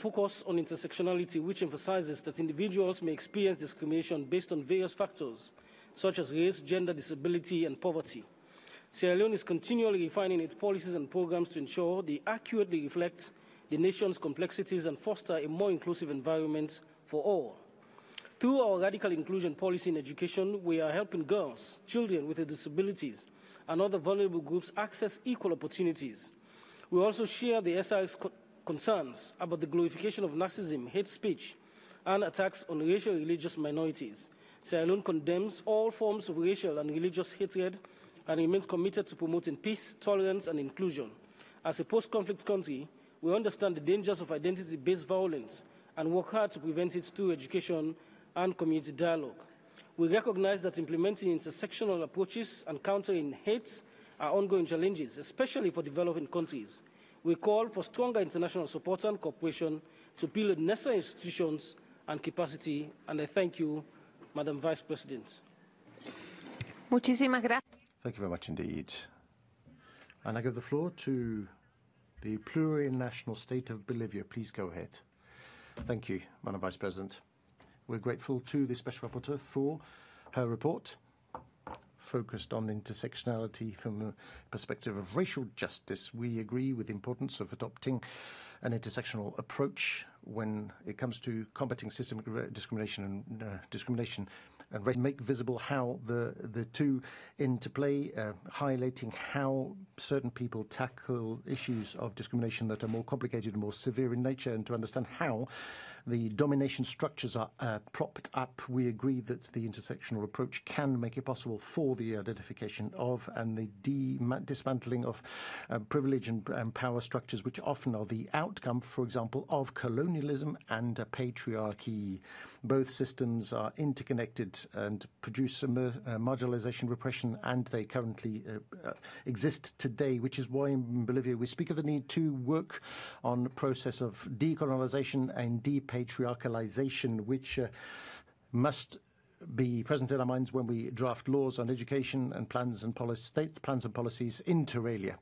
focus on intersectionality, which emphasizes that individuals may experience discrimination based on various factors, such as race, gender, disability, and poverty. Sierra Leone is continually refining its policies and programs to ensure they accurately reflect the nation's complexities and foster a more inclusive environment for all. Through our radical inclusion policy in education, we are helping girls, children with disabilities, and other vulnerable groups access equal opportunities. We also share the SR's concerns about the glorification of Nazism, hate speech, and attacks on racial and religious minorities. Sierra Leone condemns all forms of racial and religious hatred and remains committed to promoting peace, tolerance, and inclusion. As a post-conflict country, we understand the dangers of identity-based violence and work hard to prevent it through education and community dialogue. We recognize that implementing intersectional approaches and countering hate are ongoing challenges, especially for developing countries. We call for stronger international support and cooperation to build necessary institutions and capacity, and I thank you, Madam Vice President. Muchísimas gracias. Thank you very much indeed. And I give the floor to the plurinational state of Bolivia. Please go ahead. Thank you, Madam Vice President. We're grateful to the Special Rapporteur for her report, focused on intersectionality from the perspective of racial justice. We agree with the importance of adopting an intersectional approach when it comes to combating systemic discrimination and make visible how the two interplay, highlighting how certain people tackle issues of discrimination that are more complicated and more severe in nature, and to understand how the domination structures are propped up. We agree that the intersectional approach can make it possible for the identification of and the dismantling of privilege and power structures, which often are the outcome, for example, of colonialism and patriarchy. Both systems are interconnected and produce marginalization, repression, and they currently exist today, which is why in Bolivia we speak of the need to work on the process of decolonization and depatriarchalization, which must be present in our minds when we draft laws on education and state plans and policies inter alia,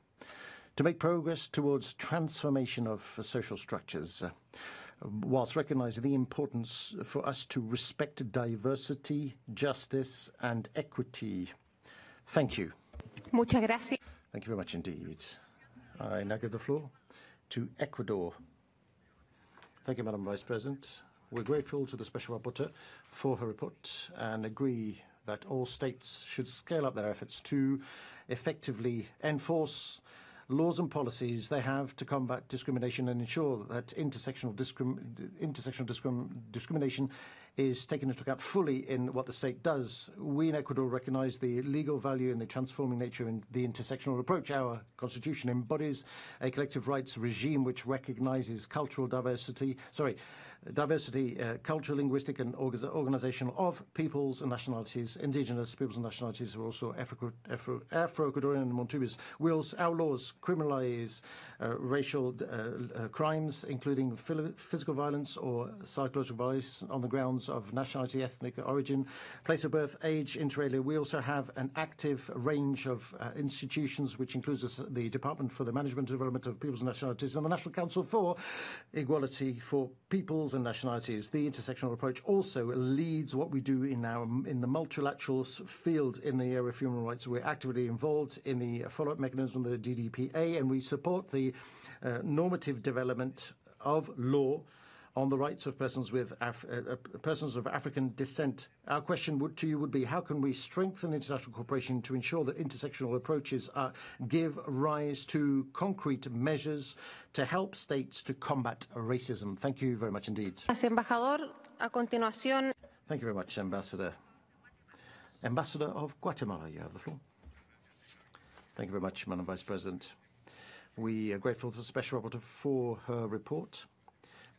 to make progress towards transformation of social structures, whilst recognizing the importance for us to respect diversity, justice, and equity. Thank you. Muchas gracias. Thank you very much indeed. I now give the floor to Ecuador. Thank you, Madam Vice President. We're grateful to the Special Rapporteur for her report and agree that all states should scale up their efforts to effectively enforce laws and policies they have to combat discrimination and ensure that intersectional discrimination is taken into account fully in what the state does. We in Ecuador recognize the legal value and the transforming nature in the intersectional approach. Our constitution embodies a collective rights regime which recognizes cultural diversity, cultural, linguistic, and organizational of peoples and nationalities, indigenous peoples and nationalities who are also Afro-Ecuadorian and Montubes. Our laws criminalize racial crimes, including physical violence or psychological violence on the grounds of nationality, ethnic origin, place of birth, age, inter alia. We also have an active range of institutions, which includes the Department for the Management and Development of Peoples and Nationalities and the National Council for Equality for Peoples and Nationalities. The intersectional approach also leads what we do in the multilateral field in the area of human rights. We're actively involved in the follow-up mechanism of the DDPA, and we support the normative development of law on the rights of persons of African descent. Our question to you would be, how can we strengthen international cooperation to ensure that intersectional approaches give rise to concrete measures to help states to combat racism? Thank you very much indeed. Embajador, a continuación. Thank you very much, Ambassador. Ambassador of Guatemala, you have the floor. Thank you very much, Madam Vice President. We are grateful to the Special Rapporteur for her report.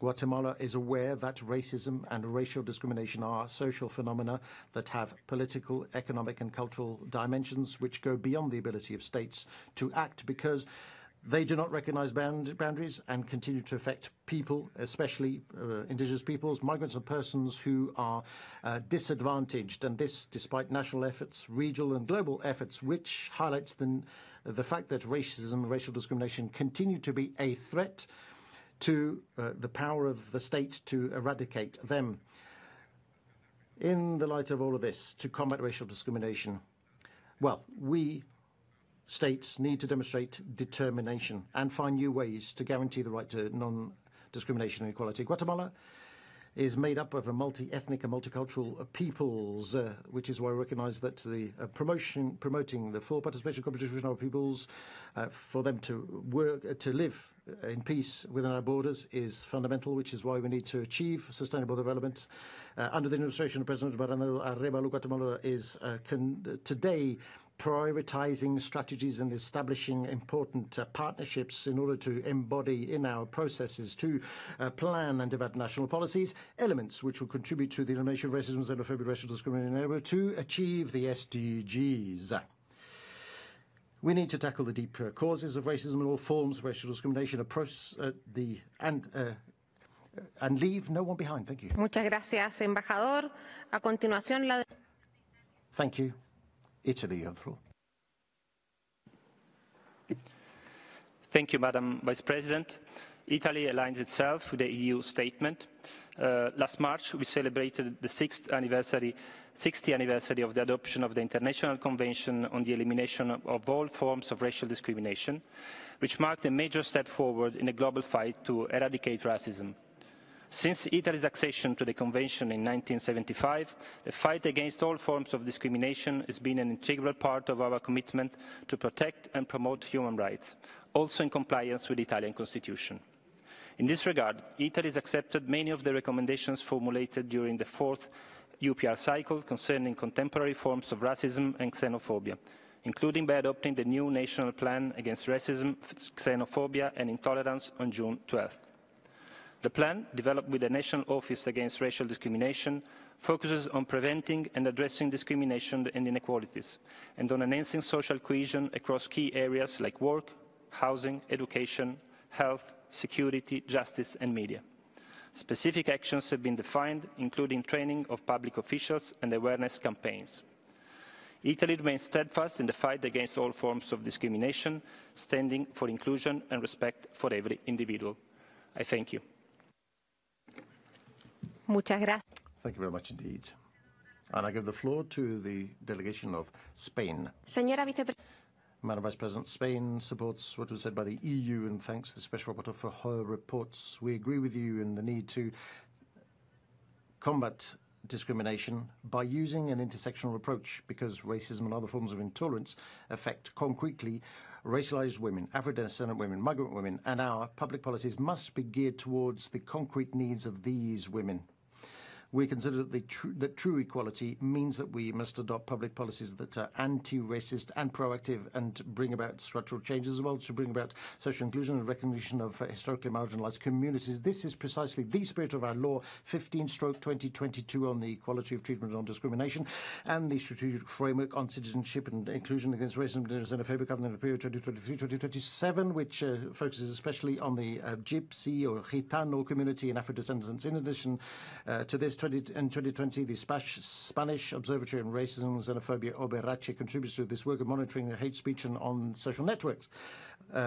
Guatemala is aware that racism and racial discrimination are social phenomena that have political, economic, and cultural dimensions which go beyond the ability of states to act because they do not recognize boundaries and continue to affect people, especially indigenous peoples, migrants, and persons who are disadvantaged, and this despite national efforts, regional and global efforts, which highlights the fact that racism and racial discrimination continue to be a threat to the power of the state to eradicate them. In the light of all of this, to combat racial discrimination, well, we states need to demonstrate determination and find new ways to guarantee the right to non-discrimination and equality. Guatemala is made up of a multi-ethnic and multicultural peoples, which is why we recognize that the promoting the full participation and competition of our peoples for them to work, to live in peace within our borders is fundamental, which is why we need to achieve sustainable development. Under the administration of President Arevalo, Guatemala is today prioritizing strategies and establishing important partnerships in order to embody in our processes to plan and develop national policies, elements which will contribute to the elimination of racism, xenophobia, racial discrimination, in order to achieve the SDGs. We need to tackle the deep causes of racism and all forms of racial discrimination, and leave no one behind. Thank you. Muchas gracias, embajador. A continuación, la... Thank you. Italy, you have the floor. Thank you, Madam Vice President. Italy aligns itself with the EU statement. Last March, we celebrated the 60th anniversary of the adoption of the International Convention on the Elimination of All Forms of Racial Discrimination, which marked a major step forward in the global fight to eradicate racism. Since Italy's accession to the Convention in 1975, the fight against all forms of discrimination has been an integral part of our commitment to protect and promote human rights, also in compliance with the Italian Constitution. In this regard, Italy has accepted many of the recommendations formulated during the fourth UPR cycle concerning contemporary forms of racism and xenophobia, including by adopting the new National Plan Against Racism, Xenophobia and Intolerance on June 12th. The plan, developed with the National Office Against Racial Discrimination, focuses on preventing and addressing discrimination and inequalities, and on enhancing social cohesion across key areas like work, housing, education, health, security, justice, and media. Specific actions have been defined, including training of public officials and awareness campaigns. Italy remains steadfast in the fight against all forms of discrimination, standing for inclusion and respect for every individual. I thank you. Muchas gracias. Thank you very much indeed. And I give the floor to the delegation of Spain. Señora Vicepresidenta. Madam Vice President, Spain supports what was said by the EU and thanks the Special Rapporteur for her reports. We agree with you in the need to combat discrimination by using an intersectional approach because racism and other forms of intolerance affect concretely racialized women, Afro-descendant women, migrant women, and our public policies must be geared towards the concrete needs of these women. We consider that true equality means that we must adopt public policies that are anti-racist and proactive and bring about structural changes as well to bring about social inclusion and recognition of historically marginalized communities. This is precisely the spirit of our Law 15/2022 on the equality of treatment and non-discrimination and the strategic framework on citizenship and inclusion against racism and xenophobia covering the period 2023-2027, which focuses especially on the Gypsy or Gitano community and Afro-descendants. In addition to this, in 2020, the Spanish Observatory on Racism and Xenophobia, Oberache, contributes to this work of monitoring hate speech and on social networks,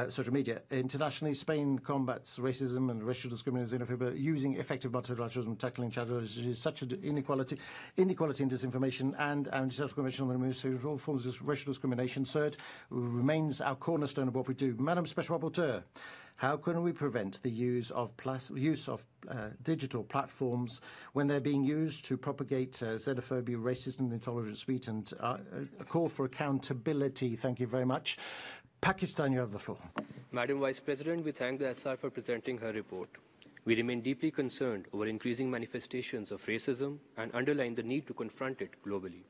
social media. Internationally, Spain combats racism and racial discrimination and xenophobia using effective multilateralism, tackling challenges such as inequality and disinformation, and anti-social convention on the administration of all forms of racial discrimination. Third, remains our cornerstone of what we do. Madam Special Rapporteur, how can we prevent the use of digital platforms when they're being used to propagate xenophobia, racism, and intolerant speech, and a call for accountability? Thank you very much. Pakistan, you have the floor. Madam Vice President, we thank the SR for presenting her report. We remain deeply concerned over increasing manifestations of racism and underline the need to confront it globally.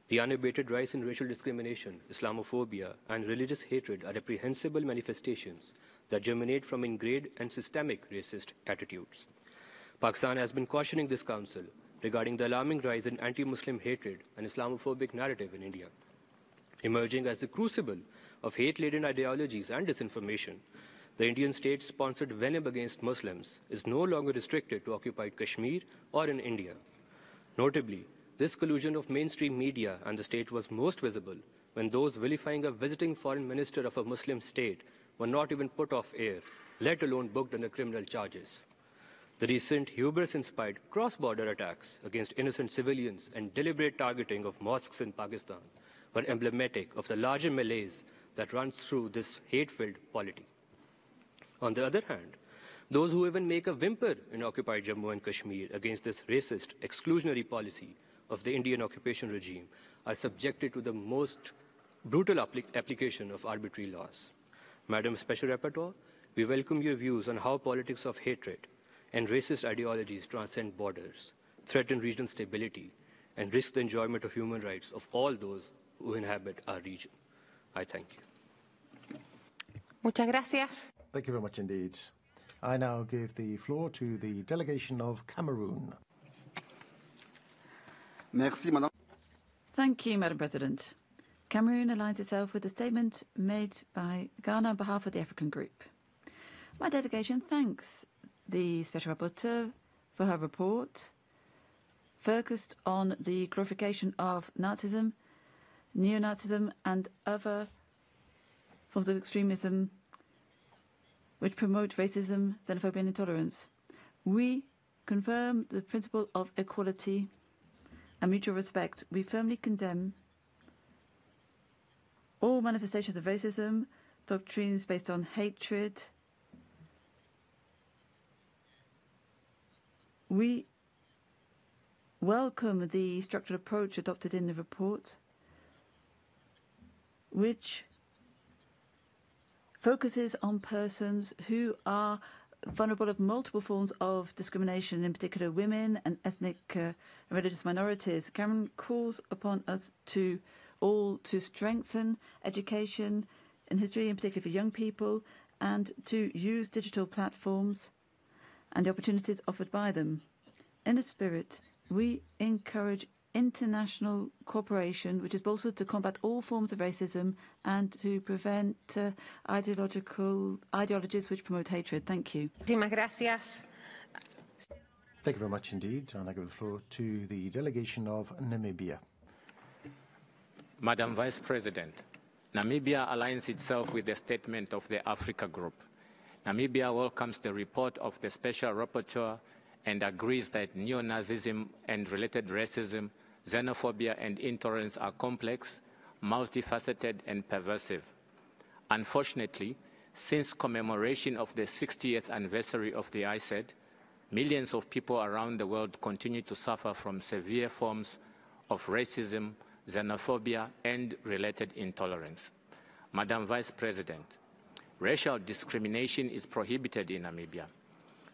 The unabated rise in racial discrimination, Islamophobia, and religious hatred are reprehensible manifestations that germinate from ingrained and systemic racist attitudes. Pakistan has been cautioning this Council regarding the alarming rise in anti-Muslim hatred and Islamophobic narrative in India. Emerging as the crucible of hate-laden ideologies and disinformation, the Indian state-sponsored venom against Muslims is no longer restricted to occupied Kashmir or in India. Notably, this collusion of mainstream media and the state was most visible when those vilifying a visiting foreign minister of a Muslim state were not even put off air, let alone booked under criminal charges. The recent hubris-inspired cross-border attacks against innocent civilians and deliberate targeting of mosques in Pakistan were emblematic of the larger malaise that runs through this hate-filled polity. On the other hand, those who even make a whimper in occupied Jammu and Kashmir against this racist, exclusionary policy of the Indian occupation regime are subjected to the most brutal application of arbitrary laws. Madam Special Rapporteur, we welcome your views on how politics of hatred and racist ideologies transcend borders, threaten regional stability, and risk the enjoyment of human rights of all those who inhabit our region. I thank you. Muchas gracias. Thank you very much indeed. I now give the floor to the delegation of Cameroon. Merci, Madame. Thank you, Madam President. Cameroon aligns itself with the statement made by Ghana on behalf of the African Group. My delegation thanks the Special Rapporteur for her report, focused on the glorification of Nazism, neo-Nazism and other forms of extremism which promote racism, xenophobia and intolerance. We confirm the principle of equality and mutual respect. We firmly condemn all manifestations of racism, doctrines based on hatred. We welcome the structured approach adopted in the report, which focuses on persons who are vulnerable of multiple forms of discrimination, in particular women and ethnic and religious minorities. Cameron calls upon us all to strengthen education in history, in particular for young people, and to use digital platforms and the opportunities offered by them. In this spirit, we encourage international cooperation, which is bolstered to combat all forms of racism and to prevent ideologies which promote hatred. Thank you. Muchísimas gracias. Thank you very much indeed. And I give the floor to the delegation of Namibia. Madam Vice President, Namibia aligns itself with the statement of the Africa Group. Namibia welcomes the report of the Special Rapporteur and agrees that neo-Nazism and related racism, xenophobia and intolerance are complex, multifaceted and pervasive. Unfortunately, since commemoration of the 60th anniversary of the ICED, millions of people around the world continue to suffer from severe forms of racism, xenophobia and related intolerance. Madam Vice President, racial discrimination is prohibited in Namibia.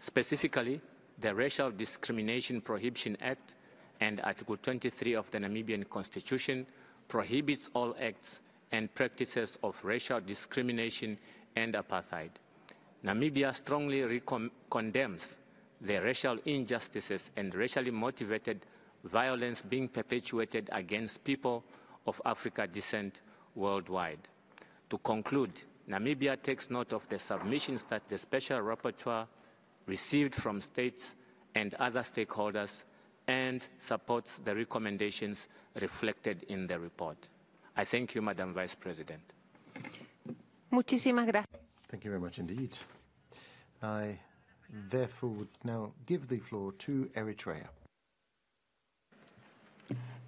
Specifically, the Racial Discrimination Prohibition Act and Article 23 of the Namibian Constitution prohibits all acts and practices of racial discrimination and apartheid. Namibia strongly condemns the racial injustices and racially motivated violence being perpetuated against people of African descent worldwide. To conclude, Namibia takes note of the submissions that the Special Rapporteur received from states and other stakeholders and supports the recommendations reflected in the report. I thank you, Madam Vice President. Muchísimas gracias. Thank you very much indeed. I therefore would now give the floor to Eritrea.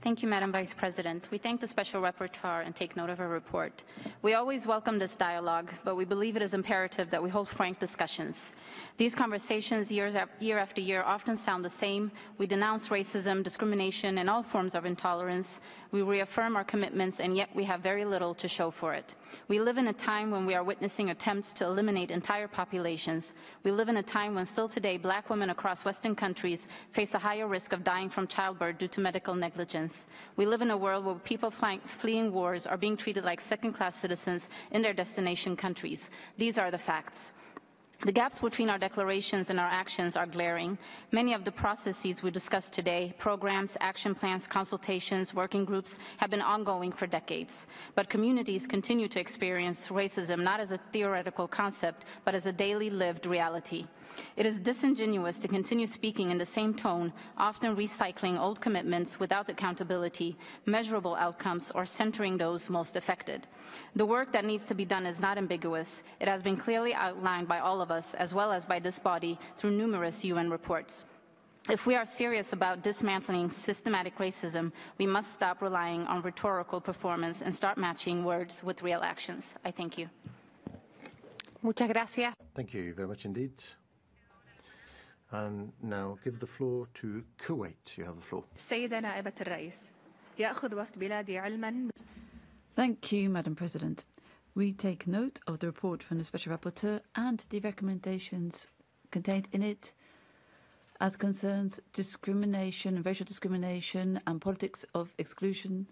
Thank you, Madam Vice President. We thank the Special Rapporteur and take note of her report. We always welcome this dialogue, but we believe it is imperative that we hold frank discussions. These conversations, year after year, often sound the same. We denounce racism, discrimination, and all forms of intolerance. We reaffirm our commitments, and yet we have very little to show for it. We live in a time when we are witnessing attempts to eliminate entire populations. We live in a time when still today Black women across Western countries face a higher risk of dying from childbirth due to medical negligence. We live in a world where people fleeing wars are being treated like second-class citizens in their destination countries. These are the facts. The gaps between our declarations and our actions are glaring. Many of the processes we discussed today, programs, action plans, consultations, working groups, have been ongoing for decades. But communities continue to experience racism not as a theoretical concept, but as a daily lived reality. It is disingenuous to continue speaking in the same tone, often recycling old commitments without accountability, measurable outcomes, or centering those most affected. The work that needs to be done is not ambiguous. It has been clearly outlined by all of us, as well as by this body, through numerous UN reports. If we are serious about dismantling systematic racism, we must stop relying on rhetorical performance and start matching words with real actions. I thank you. Muchas gracias. Thank you very much indeed. And now give the floor to Kuwait. You have the floor. السيدة نائبة الرئيس يأخذ وفد بلادي علما. Thank you, Madam President. We take note of the report from the Special Rapporteur and the recommendations contained in it as concerns discrimination, racial discrimination and politics of exclusion.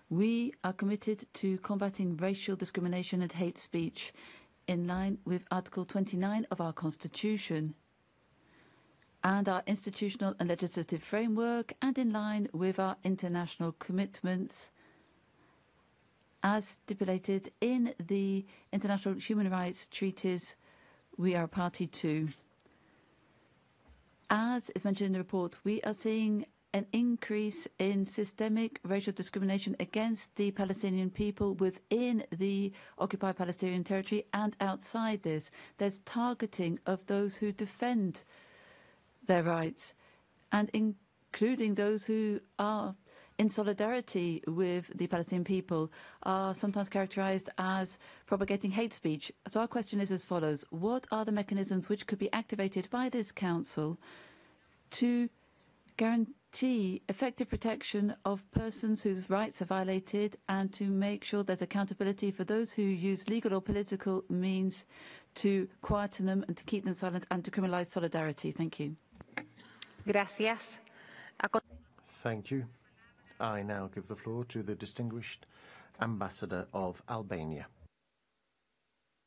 We are committed to combating racial discrimination and hate speech in line with Article 29 of our Constitution and our institutional and legislative framework, and in line with our international commitments as stipulated in the international human rights treaties we are a party to. As is mentioned in the report, we are seeing an increase in systemic racial discrimination against the Palestinian people within the occupied Palestinian territory and outside this. There's targeting of those who defend their rights, and including those who are in solidarity with the Palestinian people, are sometimes characterized as propagating hate speech. So our question is as follows: what are the mechanisms which could be activated by this Council to guarantee effective protection of persons whose rights are violated, and to make sure there's accountability for those who use legal or political means to quieten them and to keep them silent and to criminalize solidarity? Thank you. Gracias. Thank you. I now give the floor to the distinguished Ambassador of Albania.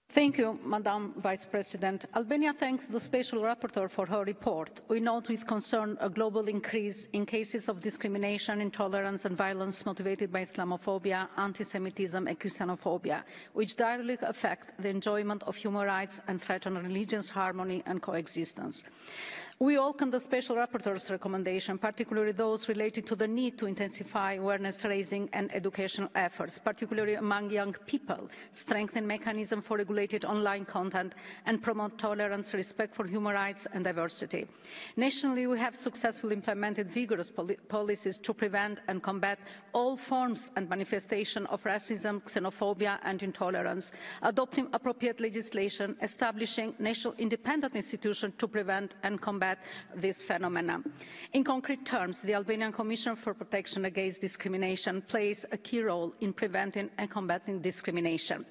Thank you, Madam Vice President. Albania thanks the Special Rapporteur for her report. We note with concern a global increase in cases of discrimination, intolerance and violence motivated by Islamophobia, anti-Semitism and Christianophobia, which directly affect the enjoyment of human rights and threaten religious harmony and coexistence. We welcome the Special Rapporteur's recommendation, particularly those related to the need to intensify awareness-raising and educational efforts, particularly among young people, strengthen mechanisms for regulated online content, and promote tolerance, respect for human rights and diversity. Nationally, we have successfully implemented vigorous policies to prevent and combat all forms and manifestations of racism, xenophobia and intolerance, adopting appropriate legislation, establishing national independent institutions to prevent and combat this phenomenon. In concrete terms, the Albanian Commission for Protection Against Discrimination plays a key role in preventing and combating discrimination.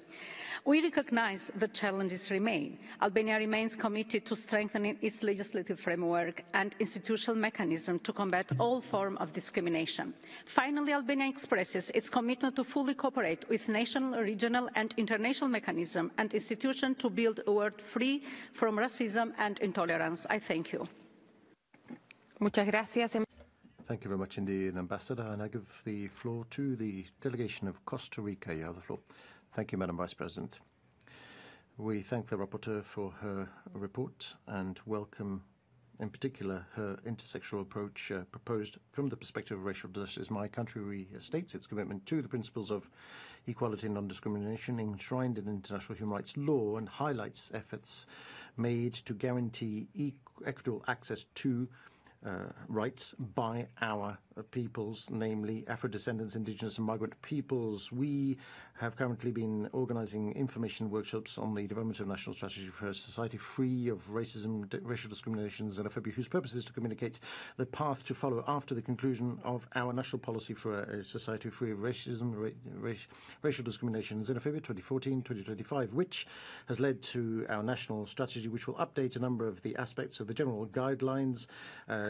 We recognise the challenges remain. Albania remains committed to strengthening its legislative framework and institutional mechanism to combat all forms of discrimination. Finally, Albania expresses its commitment to fully cooperate with national, regional and international mechanisms and institutions to build a world free from racism and intolerance. I thank you. Muchas gracias. Thank you very much indeed, Ambassador. And I give the floor to the delegation of Costa Rica. You have the floor. Thank you, Madam Vice President. We thank the Rapporteur for her report and welcome, in particular, her intersectional approach proposed from the perspective of racial justice. My country restates its commitment to the principles of equality and non-discrimination enshrined in international human rights law and highlights efforts made to guarantee equitable access to rights by our peoples, namely Afro-descendants, indigenous and migrant peoples. We have currently been organizing information workshops on the development of national strategy for a society free of racism, racial discrimination, and xenophobia, whose purpose is to communicate the path to follow after the conclusion of our national policy for a society free of racism, racial discrimination, and xenophobia 2014-2025, which has led to our national strategy, which will update a number of the aspects of the general guidelines,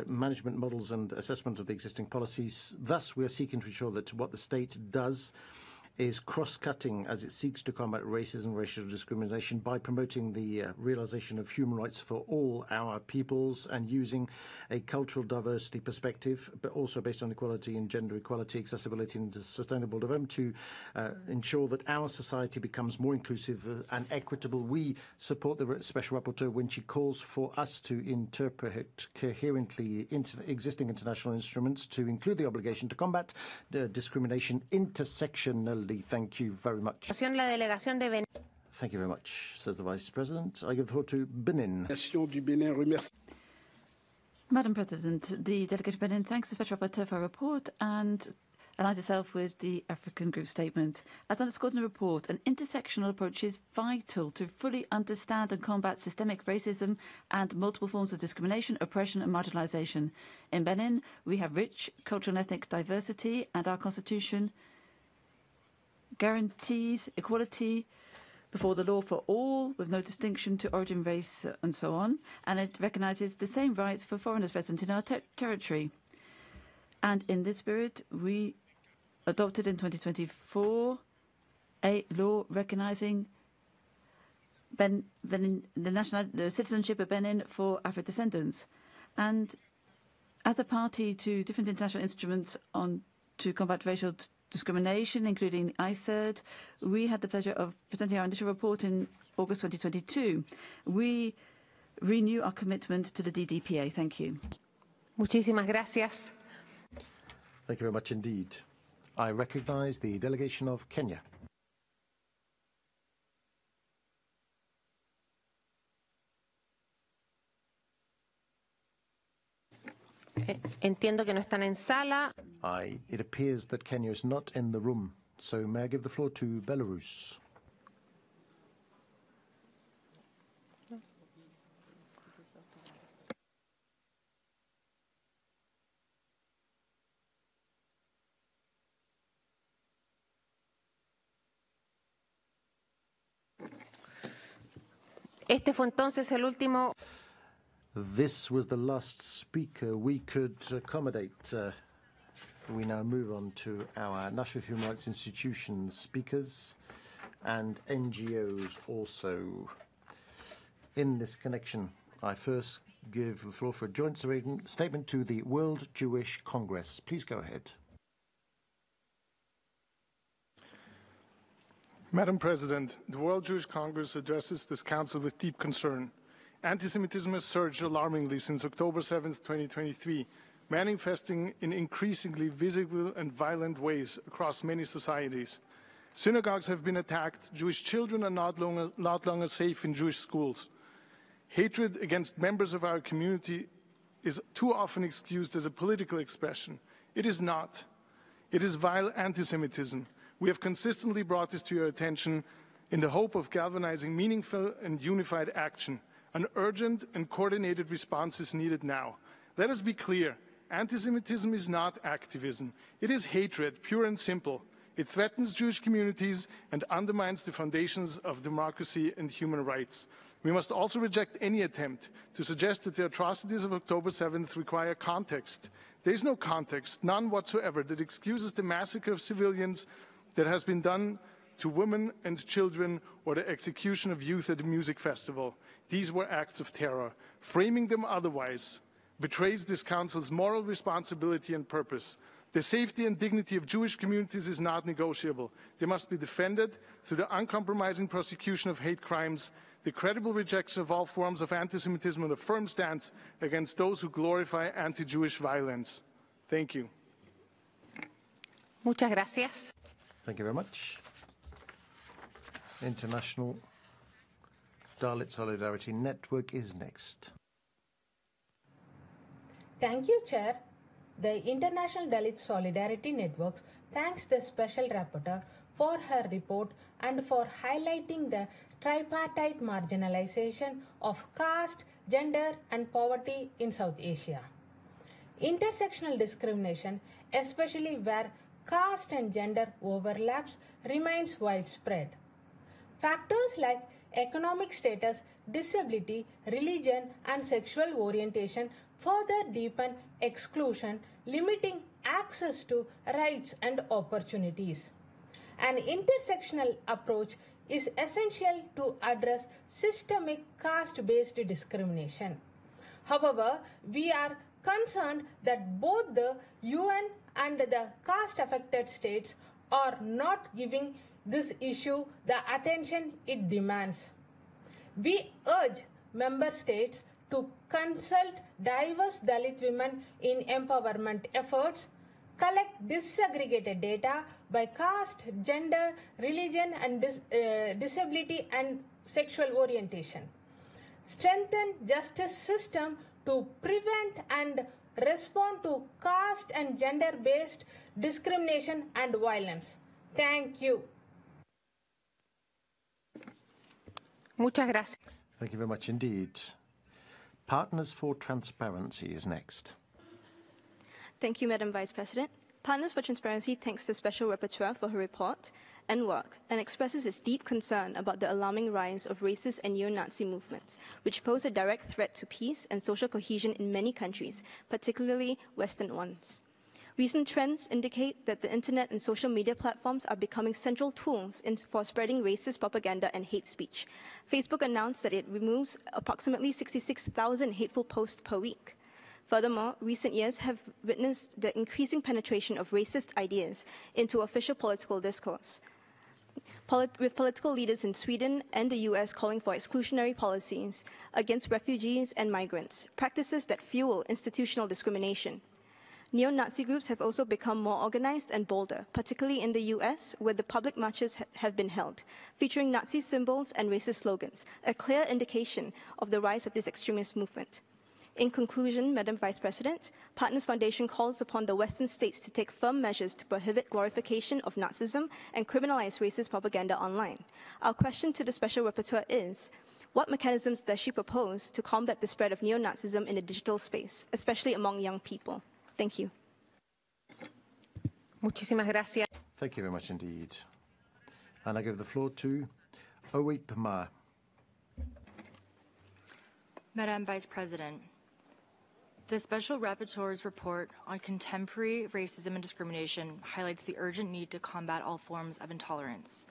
management models and assessment of the existing policies. Thus, we are seeking to ensure that what the state does is cross-cutting as it seeks to combat racism and racial discrimination by promoting the realization of human rights for all our peoples and using a cultural diversity perspective, but also based on equality and gender equality, accessibility and sustainable development to ensure that our society becomes more inclusive and equitable. We support the Special Rapporteur when she calls for us to interpret coherently existing international instruments to include the obligation to combat discrimination intersectionally. Thank you very much. Thank you very much, says the Vice President. I give the floor to Benin. Madam President, the delegation of Benin thanks the Special Rapporteur for her report and aligns itself with the African Group statement. As underscored in the report, an intersectional approach is vital to fully understand and combat systemic racism and multiple forms of discrimination, oppression and marginalization. In Benin, we have rich cultural and ethnic diversity, and our constitution guarantees equality before the law for all, with no distinction to origin, race, and so on, and it recognises the same rights for foreigners resident in our territory. And in this spirit, we adopted in 2024 a law recognising the citizenship of Benin for Afro-descendants. And as a party to different international instruments to combat racial discrimination, including ICERD, we had the pleasure of presenting our initial report in August 2022. We renew our commitment to the DDPA. Thank you. Muchísimas gracias. Thank you very much indeed. I recognize the delegation of Kenya. Entiendo que no están en sala. It appears that Kenya is not in the room, so may I give the floor to Belarus? Este fue entonces el último. This was the last speaker we could accommodate. We now move on to our national human rights institutions speakers and NGOs also. In this connection, I first give the floor for a joint statement to the World Jewish Congress. Please go ahead. Madam President, the World Jewish Congress addresses this Council with deep concern. Anti-Semitism has surged alarmingly since October 7, 2023, manifesting in increasingly visible and violent ways across many societies. Synagogues have been attacked. Jewish children are not longer safe in Jewish schools. Hatred against members of our community is too often excused as a political expression. It is not. It is vile anti-Semitism. We have consistently brought this to your attention in the hope of galvanizing meaningful and unified action. An urgent and coordinated response is needed now. Let us be clear. Anti-Semitism is not activism. It is hatred, pure and simple. It threatens Jewish communities and undermines the foundations of democracy and human rights. We must also reject any attempt to suggest that the atrocities of October 7th require context. There is no context, none whatsoever, that excuses the massacre of civilians that has been done to women and children or the execution of youth at a music festival. These were acts of terror. Framing them otherwise betrays this Council's moral responsibility and purpose. The safety and dignity of Jewish communities is not negotiable. They must be defended through the uncompromising prosecution of hate crimes, the credible rejection of all forms of anti-Semitism, and a firm stance against those who glorify anti-Jewish violence. Thank you. Muchas gracias. Thank you very much. International Dalit Solidarity Network is next. Thank you, Chair. The International Dalit Solidarity Networks thanks the Special Rapporteur for her report and for highlighting the tripartite marginalization of caste, gender and poverty in South Asia. Intersectional discrimination, especially where caste and gender overlaps, remains widespread. Factors like economic status, disability, religion, and sexual orientation further deepen exclusion, limiting access to rights and opportunities. An intersectional approach is essential to address systemic caste-based discrimination. However, we are concerned that both the UN and the caste-affected states are not giving this issue the attention it demands. We urge member states to consult diverse Dalit women in empowerment efforts, collect disaggregated data by caste, gender, religion, and disability and sexual orientation, strengthen justice system to prevent and respond to caste and gender-based discrimination and violence. Thank you. Muchas gracias. Thank you very much indeed. Partners for Transparency is next. Thank you, Madam Vice President. Partners for Transparency thanks the Special Rapporteur for her report and work and expresses its deep concern about the alarming rise of racist and neo-Nazi movements, which pose a direct threat to peace and social cohesion in many countries, particularly Western ones. Recent trends indicate that the internet and social media platforms are becoming central tools for spreading racist propaganda and hate speech. Facebook announced that it removes approximately 66,000 hateful posts per week. Furthermore, recent years have witnessed the increasing penetration of racist ideas into official political discourse, with political leaders in Sweden and the US calling for exclusionary policies against refugees and migrants, practices that fuel institutional discrimination. Neo-Nazi groups have also become more organized and bolder, particularly in the US, where the public marches have been held, featuring Nazi symbols and racist slogans, a clear indication of the rise of this extremist movement. In conclusion, Madam Vice President, Partners Foundation calls upon the Western states to take firm measures to prohibit glorification of Nazism and criminalize racist propaganda online. Our question to the Special Rapporteur is, what mechanisms does she propose to combat the spread of neo-Nazism in the digital space, especially among young people? Thank you. Muchísimas gracias. Thank you very much indeed. And I give the floor to Oweit Pama. Madam Vice President, the Special Rapporteur's report on contemporary racism and discrimination highlights the urgent need to combat all forms of intolerance.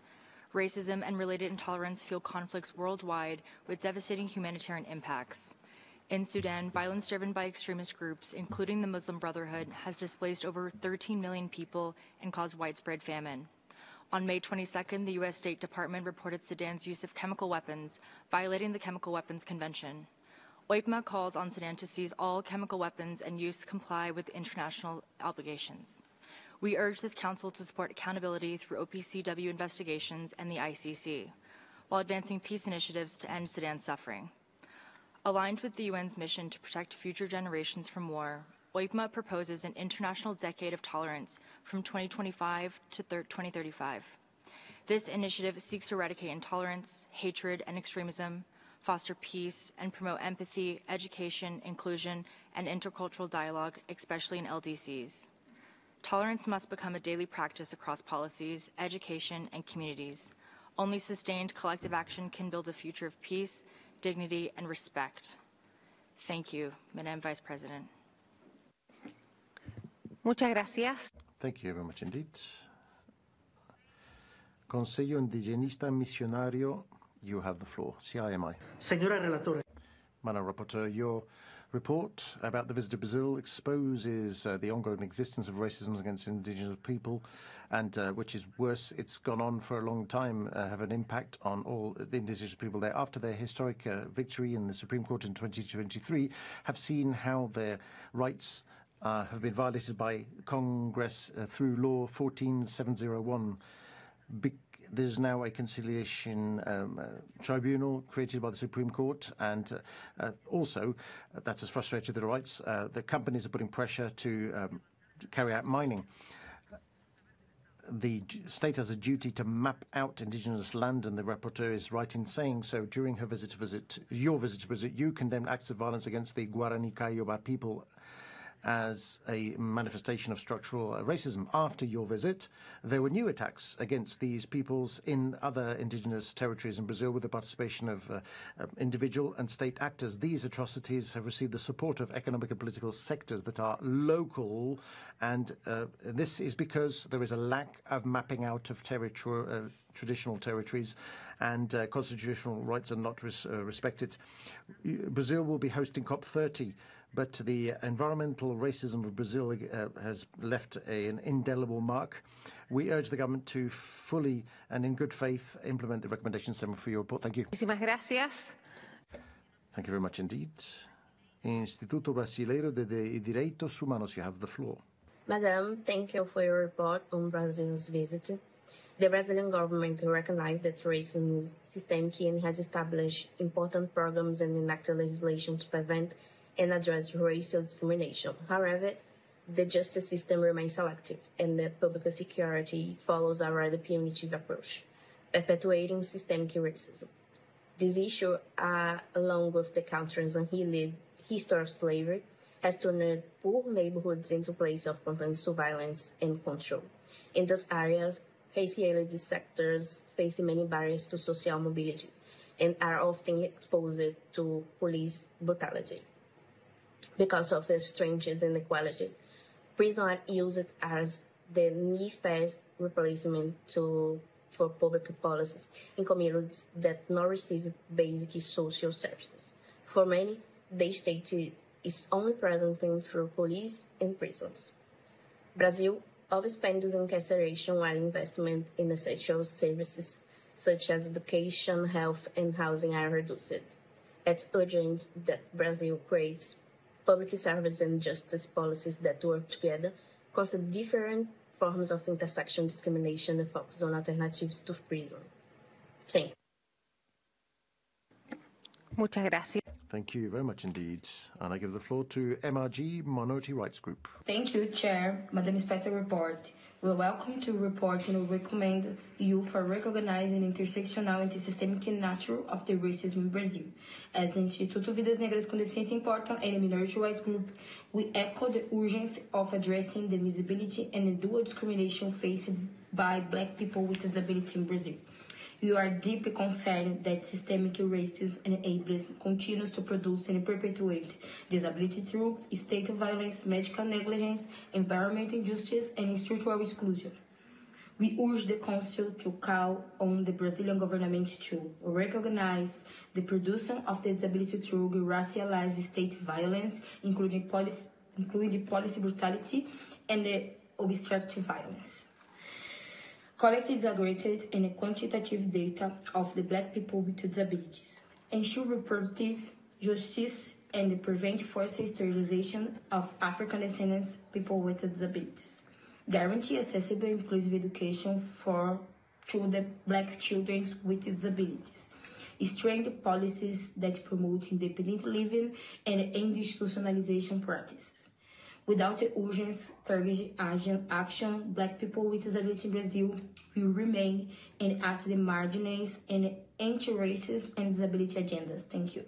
Racism and related intolerance fuel conflicts worldwide with devastating humanitarian impacts. In Sudan, violence driven by extremist groups, including the Muslim Brotherhood, has displaced over 13 million people and caused widespread famine. On May 22nd, the U.S. State Department reported Sudan's use of chemical weapons, violating the Chemical Weapons Convention. OIPMA calls on Sudan to seize all chemical weapons and use comply with international obligations. We urge this Council to support accountability through OPCW investigations and the ICC, while advancing peace initiatives to end Sudan's suffering. Aligned with the UN's mission to protect future generations from war, OIPMA proposes an international decade of tolerance from 2025 to 2035. This initiative seeks to eradicate intolerance, hatred, and extremism, foster peace, and promote empathy, education, inclusion, and intercultural dialogue, especially in LDCs. Tolerance must become a daily practice across policies, education, and communities. Only sustained collective action can build a future of peace, dignity, and respect. Thank you, Madam Vice President. Muchas gracias. Thank you very much indeed. Consejo Indigenista Misionario, you have the floor. CIMI. Señora Relatora. Madam Rapporteur, your report about the visit to Brazil exposes the ongoing existence of racism against indigenous people, and which is worse, it's gone on for a long time, have an impact on all the indigenous people there. After their historic victory in the Supreme Court in 2023, have seen how their rights have been violated by Congress through Law 14701. There's now a conciliation tribunal created by the Supreme Court, and also that has frustrated the rights. The companies are putting pressure to carry out mining. The state has a duty to map out indigenous land, and the rapporteur is right in saying so. During her your visit to visit, you condemned acts of violence against the Guarani Kaiyoba people as a manifestation of structural racism. After your visit, there were new attacks against these peoples in other indigenous territories in Brazil with the participation of individual and state actors. These atrocities have received the support of economic and political sectors that are local, and this is because there is a lack of mapping out of traditional territories, and constitutional rights are not respected. Brazil will be hosting COP30, but the environmental racism of Brazil has left an indelible mark. We urge the government to fully and in good faith implement the recommendations for your report. Thank you. Muchísimas gracias. Thank you very much indeed. Instituto Brasileiro de Direitos Humanos, you have the floor. Madam, thank you for your report on Brazil's visit. The Brazilian government recognized that racism is systemic and has established important programs and enacted legislation to prevent and address racial discrimination. However, the justice system remains selective, and the public security follows a rather punitive approach, perpetuating systemic racism. This issue, along with the country's unhealed history of slavery, has turned poor neighborhoods into places of constant surveillance and control. In these areas, racially sectors face many barriers to social mobility and are often exposed to police brutality. Because of its strength and inequality, prison are used as the near-fast replacement for public policies in communities that not receive basic social services. For many, the state is only present through police and prisons. Brazil overspends incarceration while investment in essential services such as education, health, and housing are reduced. It's urgent that Brazil creates public service and justice policies that work together, consider different forms of intersection discrimination and focus on alternatives to prison. Thank you. Muchas gracias. Thank you very much indeed. And I give the floor to MRG Minority Rights Group. Thank you, Chair. Madam Special Report. We welcome to report and recommend you for recognizing intersectional anti-systemic nature of the racism in Brazil. As Instituto Vidas Negras com Deficiência Importam and a Minority Rights Group, we echo the urgency of addressing the visibility and the dual discrimination faced by Black people with disability in Brazil. We are deeply concerned that systemic racism and ableism continues to produce and perpetuate disability through state violence, medical negligence, environmental injustice, and structural exclusion. We urge the Council to call on the Brazilian government to recognize the production of the disability through racialized state violence, including policy brutality and the obstructive violence. Collect disaggregated and quantitative data of the Black people with disabilities, ensure reproductive justice, and prevent forced sterilization of African descendants people with disabilities. Guarantee accessible and inclusive education to the Black children with disabilities. Strengthen policies that promote independent living and end institutionalization practices. Without the urgent targeted action, Black people with disability in Brazil will remain and at the margins and anti-racism and disability agendas. Thank you.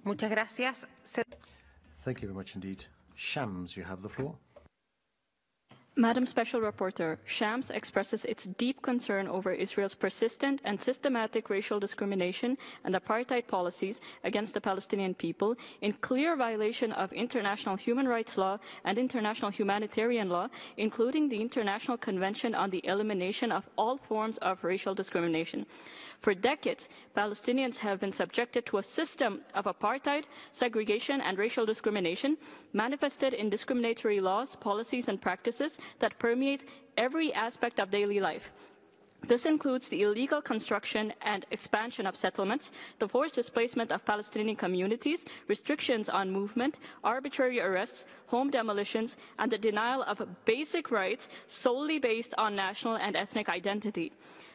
Muchas gracias. Thank you very much indeed. Shams, you have the floor. Madam Special Rapporteur, Shams expresses its deep concern over Israel's persistent and systematic racial discrimination and apartheid policies against the Palestinian people in clear violation of international human rights law and international humanitarian law, including the International Convention on the Elimination of All Forms of Racial Discrimination. For decades, Palestinians have been subjected to a system of apartheid, segregation, and racial discrimination manifested in discriminatory laws, policies, and practices that permeate every aspect of daily life. This includes the illegal construction and expansion of settlements, the forced displacement of Palestinian communities, restrictions on movement, arbitrary arrests, home demolitions, and the denial of basic rights solely based on national and ethnic identity.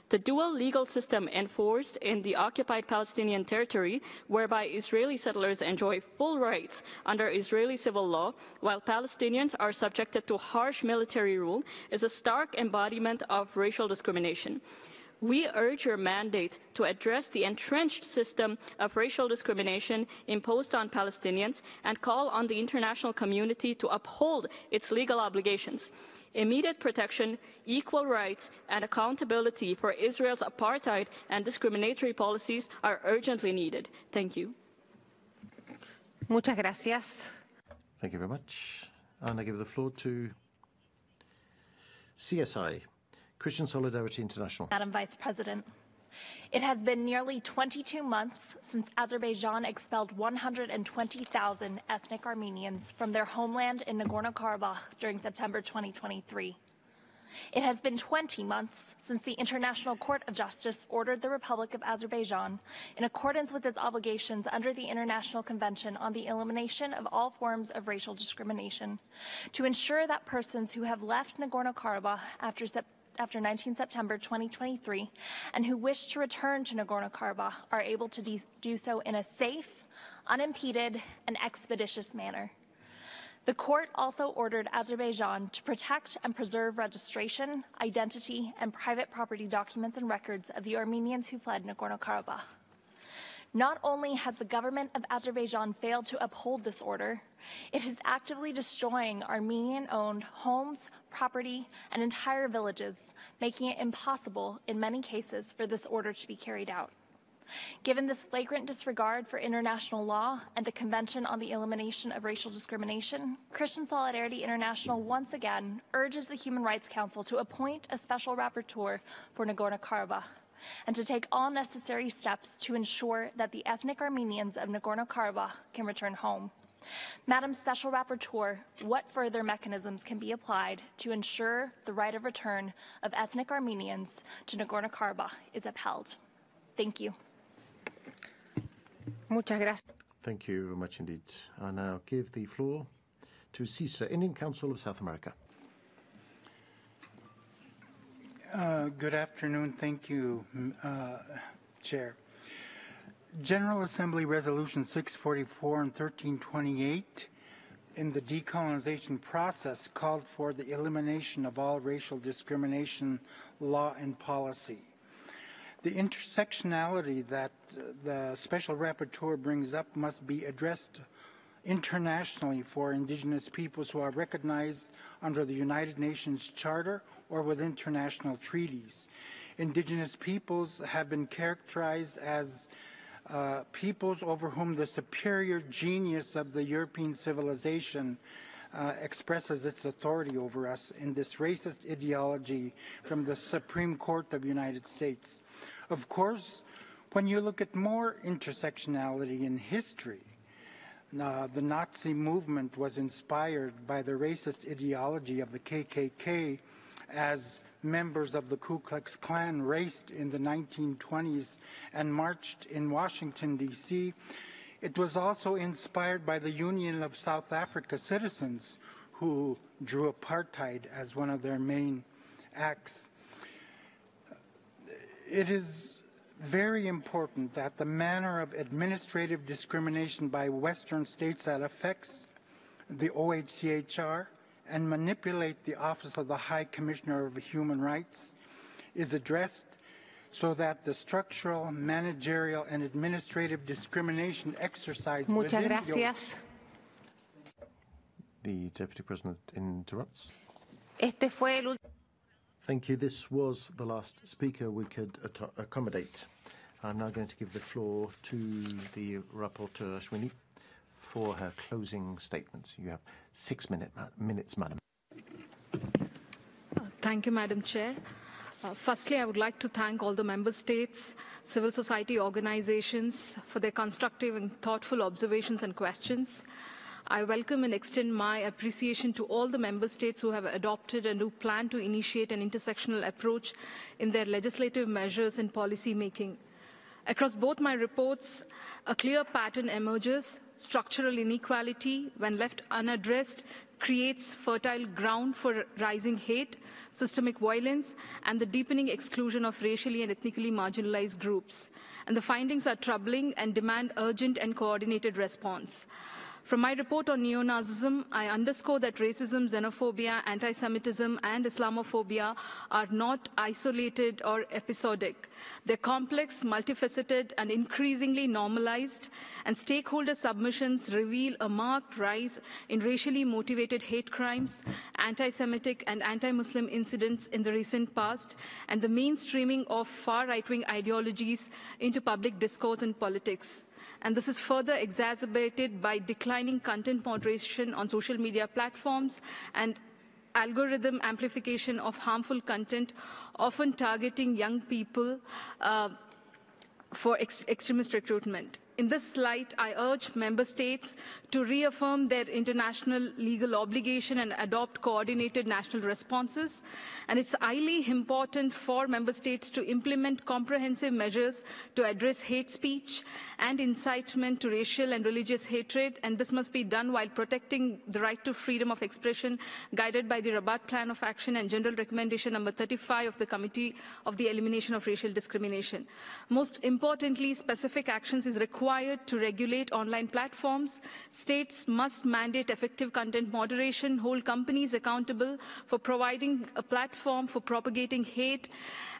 The dual legal system enforced in the occupied Palestinian territory, whereby Israeli settlers enjoy full rights under Israeli civil law, while Palestinians are subjected to harsh military rule, is a stark embodiment of racial discrimination. We urge your mandate to address the entrenched system of racial discrimination imposed on Palestinians and call on the international community to uphold its legal obligations. Immediate protection, equal rights, and accountability for Israel's apartheid and discriminatory policies are urgently needed. Thank you. Muchas gracias. Thank you very much. And I give the floor to CSI, Christian Solidarity International. Madam Vice President, it has been nearly 22 months since Azerbaijan expelled 120,000 ethnic Armenians from their homeland in Nagorno-Karabakh during September 2023. It has been 20 months since the International Court of Justice ordered the Republic of Azerbaijan, in accordance with its obligations under the International Convention on the Elimination of All Forms of Racial Discrimination, to ensure that persons who have left Nagorno-Karabakh after 19 September 2023 and who wish to return to Nagorno-Karabakh are able to do so in a safe, unimpeded, and expeditious manner. The court also ordered Azerbaijan to protect and preserve registration, identity, and private property documents and records of the Armenians who fled Nagorno-Karabakh. Not only has the government of Azerbaijan failed to uphold this order, it is actively destroying Armenian-owned homes, property, and entire villages, making it impossible, in many cases, for this order to be carried out. Given this flagrant disregard for international law and the Convention on the Elimination of Racial Discrimination, Christian Solidarity International once again urges the Human Rights Council to appoint a special rapporteur for Nagorno-Karabakh and to take all necessary steps to ensure that the ethnic Armenians of Nagorno-Karabakh can return home. Madam Special Rapporteur, what further mechanisms can be applied to ensure the right of return of ethnic Armenians to Nagorno-Karabakh is upheld? Thank you. Muchas gracias. Thank you very much indeed. I now give the floor to CISA, Indian Council of South America. Good afternoon. Thank you, Chair. General Assembly Resolution 644 and 1328 in the decolonization process called for the elimination of all racial discrimination law and policy. The intersectionality that the Special Rapporteur brings up must be addressed internationally for indigenous peoples who are recognized under the United Nations Charter or with international treaties. Indigenous peoples have been characterized as peoples over whom the superior genius of the European civilization expresses its authority over us in this racist ideology from the Supreme Court of the United States. Of course, when you look at more intersectionality in history, the Nazi movement was inspired by the racist ideology of the KKK as members of the Ku Klux Klan raced in the 1920s and marched in Washington, D.C. It was also inspired by the Union of South Africa citizens who drew apartheid as one of their main acts. It is very important that the manner of administrative discrimination by Western states that affects the OHCHR and manipulate the Office of the High Commissioner of Human Rights is addressed so that the structural, managerial, and administrative discrimination exercised Muchas gracias. The Deputy President interrupts. Este fue el Thank you. This was the last speaker we could accommodate. I'm now going to give the floor to the Rapporteur Ashwini for her closing statements. You have 6 minutes, Madam. Thank you, Madam Chair. Firstly, I would like to thank all the member states, civil society organizations for their constructive and thoughtful observations and questions. I welcome and extend my appreciation to all the member states who have adopted and who plan to initiate an intersectional approach in their legislative measures and policy making. Across both my reports, a clear pattern emerges. Structural inequality, when left unaddressed, creates fertile ground for rising hate, systemic violence, and the deepening exclusion of racially and ethnically marginalized groups. And the findings are troubling and demand urgent and coordinated response. From my report on neo-Nazism, I underscore that racism, xenophobia, anti-Semitism, and Islamophobia are not isolated or episodic. They're complex, multifaceted, and increasingly normalized, and stakeholder submissions reveal a marked rise in racially motivated hate crimes, anti-Semitic and anti-Muslim incidents in the recent past, and the mainstreaming of far right-wing ideologies into public discourse and politics. And this is further exacerbated by declining content moderation on social media platforms and algorithm amplification of harmful content, often targeting young people for extremist recruitment. In this light, I urge member states to reaffirm their international legal obligation and adopt coordinated national responses. And it's highly important for member states to implement comprehensive measures to address hate speech and incitement to racial and religious hatred. And this must be done while protecting the right to freedom of expression, guided by the Rabat Plan of Action and General Recommendation number 35 of the Committee of the Elimination of Racial Discrimination. Most importantly, specific actions is required to regulate online platforms. States must mandate effective content moderation, hold companies accountable for providing a platform for propagating hate,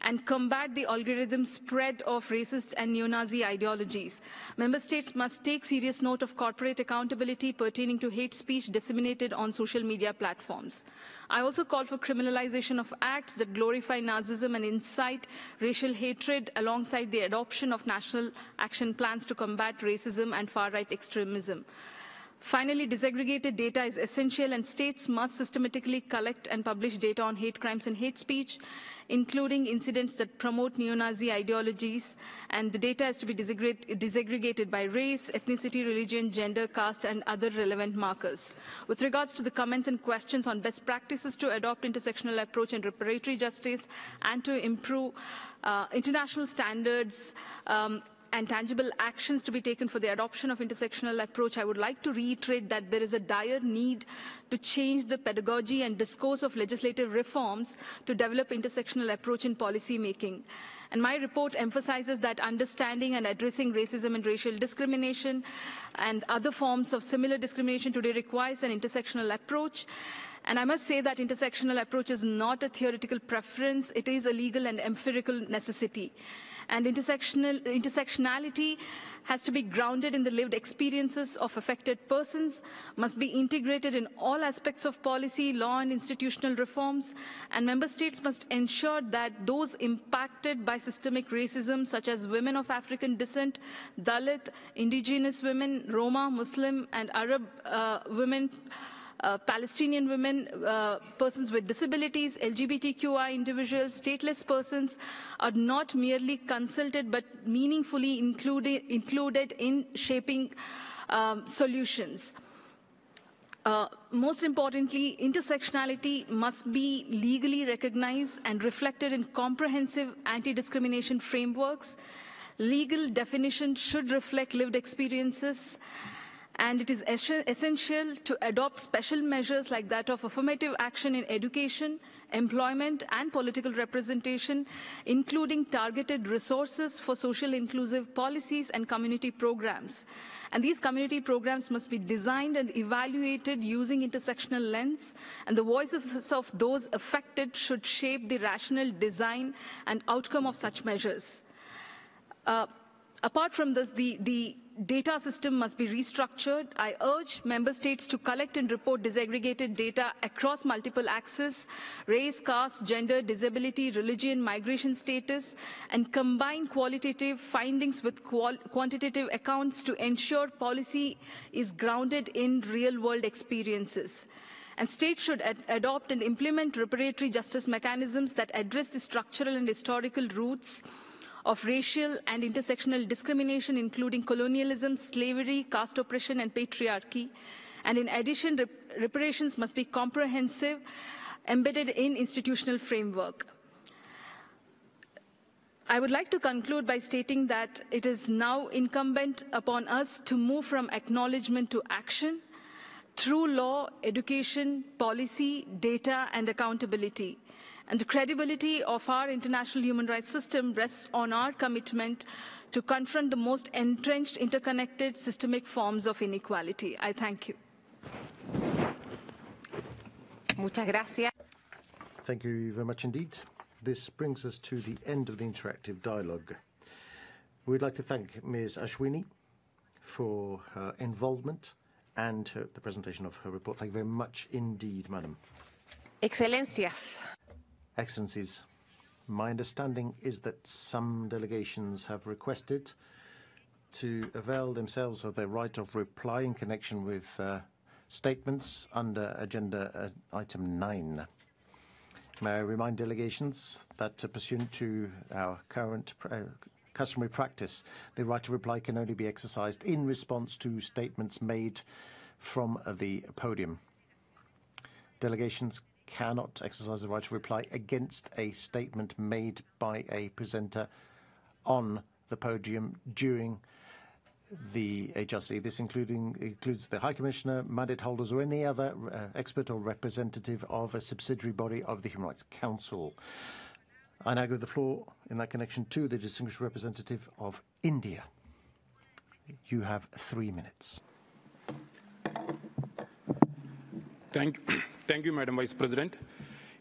and combat the algorithm spread of racist and neo-Nazi ideologies. Member states must take serious note of corporate accountability pertaining to hate speech disseminated on social media platforms. I also call for criminalization of acts that glorify Nazism and incite racial hatred, alongside the adoption of national action plans to combat racism and far-right extremism. Finally, disaggregated data is essential, and states must systematically collect and publish data on hate crimes and hate speech, including incidents that promote neo-Nazi ideologies, and the data has to be disaggregated by race, ethnicity, religion, gender, caste, and other relevant markers. With regards to the comments and questions on best practices to adopt intersectional approach and reparatory justice, and to improve international standards, and tangible actions to be taken for the adoption of intersectional approach, I would like to reiterate that there is a dire need to change the pedagogy and discourse of legislative reforms to develop intersectional approach in policy making. And my report emphasizes that understanding and addressing racism and racial discrimination and other forms of similar discrimination today requires an intersectional approach. And I must say that intersectional approach is not a theoretical preference, it is a legal and empirical necessity. And intersectionality has to be grounded in the lived experiences of affected persons, must be integrated in all aspects of policy, law, and institutional reforms, and member states must ensure that those impacted by systemic racism, such as women of African descent, Dalit, indigenous women, Roma, Muslim, and Arab women, Palestinian women, persons with disabilities, LGBTQI individuals, stateless persons are not merely consulted but meaningfully included in shaping solutions. Most importantly, intersectionality must be legally recognized and reflected in comprehensive anti-discrimination frameworks. Legal definition should reflect lived experiences, and it is essential to adopt special measures like that of affirmative action in education, employment, and political representation, including targeted resources for social inclusive policies and community programs. And these community programs must be designed and evaluated using intersectional lens, and the voices of those affected should shape the rational design and outcome of such measures. Apart from this, the data system must be restructured. I urge member states to collect and report disaggregated data across multiple axes: race, caste, gender, disability, religion, migration status, and combine qualitative findings with quantitative accounts to ensure policy is grounded in real-world experiences. And states should adopt and implement reparatory justice mechanisms that address the structural and historical roots of racial and intersectional discrimination, including colonialism, slavery, caste oppression, and patriarchy. And in addition, reparations must be comprehensive, embedded in institutional framework. I would like to conclude by stating that it is now incumbent upon us to move from acknowledgement to action through law, education, policy, data, and accountability. And the credibility of our international human rights system rests on our commitment to confront the most entrenched, interconnected, systemic forms of inequality. I thank you. Muchas gracias. Thank you very much indeed. This brings us to the end of the interactive dialogue. We'd like to thank Ms. Ashwini for her involvement and the presentation of her report. Thank you very much indeed, Madam. Excellencias. Excellencies, my understanding is that some delegations have requested to avail themselves of their right of reply in connection with statements under Agenda Item 9. May I remind delegations that pursuant to our current customary practice, the right to reply can only be exercised in response to statements made from the podium. Delegations cannot exercise the right to reply against a statement made by a presenter on the podium during the HRC. This includes the High Commissioner, mandate holders, or any other expert or representative of a subsidiary body of the Human Rights Council. I now give the floor in that connection to the distinguished representative of India. You have 3 minutes. Thank you, Madam Vice President.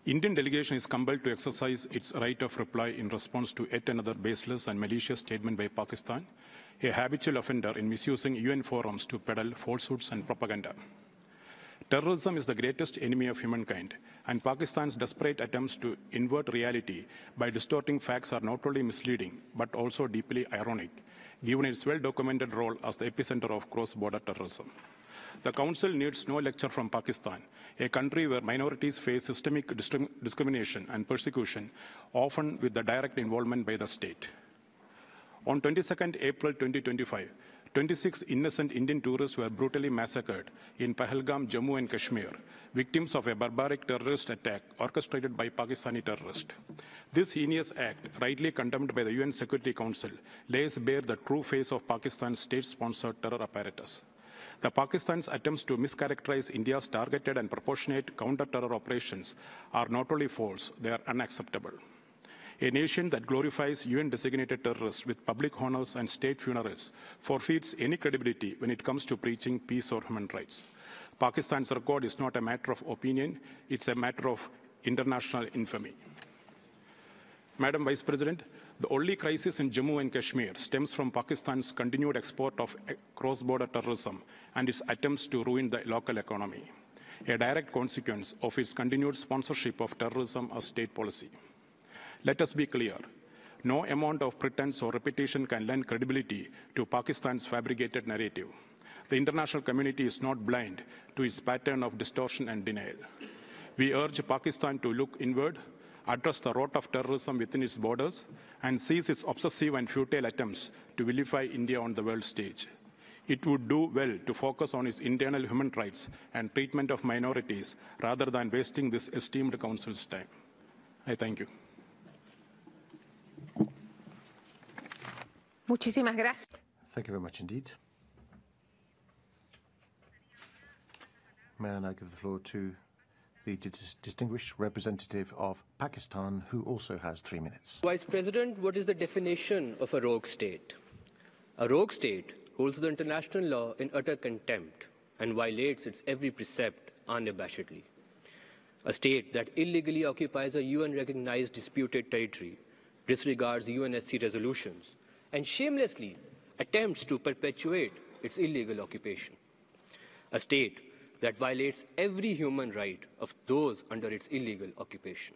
Indian delegation is compelled to exercise its right of reply in response to yet another baseless and malicious statement by Pakistan, a habitual offender in misusing UN forums to peddle falsehoods and propaganda. Terrorism is the greatest enemy of humankind, and Pakistan's desperate attempts to invert reality by distorting facts are not only misleading, but also deeply ironic, given its well-documented role as the epicenter of cross-border terrorism. The Council needs no lecture from Pakistan, a country where minorities face systemic discrimination and persecution, often with the direct involvement by the state. On 22nd April 2025, 26 innocent Indian tourists were brutally massacred in Pahalgam, Jammu and Kashmir, victims of a barbaric terrorist attack orchestrated by Pakistani terrorists. This heinous act, rightly condemned by the UN Security Council, lays bare the true face of Pakistan's state-sponsored terror apparatus. The Pakistan's attempts to mischaracterize India's targeted and proportionate counter-terror operations are not only false, they are unacceptable. A nation that glorifies UN-designated terrorists with public honors and state funerals forfeits any credibility when it comes to preaching peace or human rights. Pakistan's record is not a matter of opinion, it's a matter of international infamy. Madam Vice President, the only crisis in Jammu and Kashmir stems from Pakistan's continued export of cross-border terrorism and its attempts to ruin the local economy, a direct consequence of its continued sponsorship of terrorism as state policy. Let us be clear, no amount of pretense or repetition can lend credibility to Pakistan's fabricated narrative. The international community is not blind to its pattern of distortion and denial. We urge Pakistan to look inward, address the rot of terrorism within its borders, and cease its obsessive and futile attempts to vilify India on the world stage. It would do well to focus on its internal human rights and treatment of minorities rather than wasting this esteemed Council's time. I thank you. Muchísimas gracias. Thank you very much indeed. May I now give the floor to the distinguished representative of Pakistan, who also has 3 minutes. Vice President, what is the definition of a rogue state? A rogue state holds the international law in utter contempt and violates its every precept unabashedly. A state that illegally occupies a UN-recognized disputed territory, disregards UNSC resolutions, and shamelessly attempts to perpetuate its illegal occupation. A state that violates every human right of those under its illegal occupation.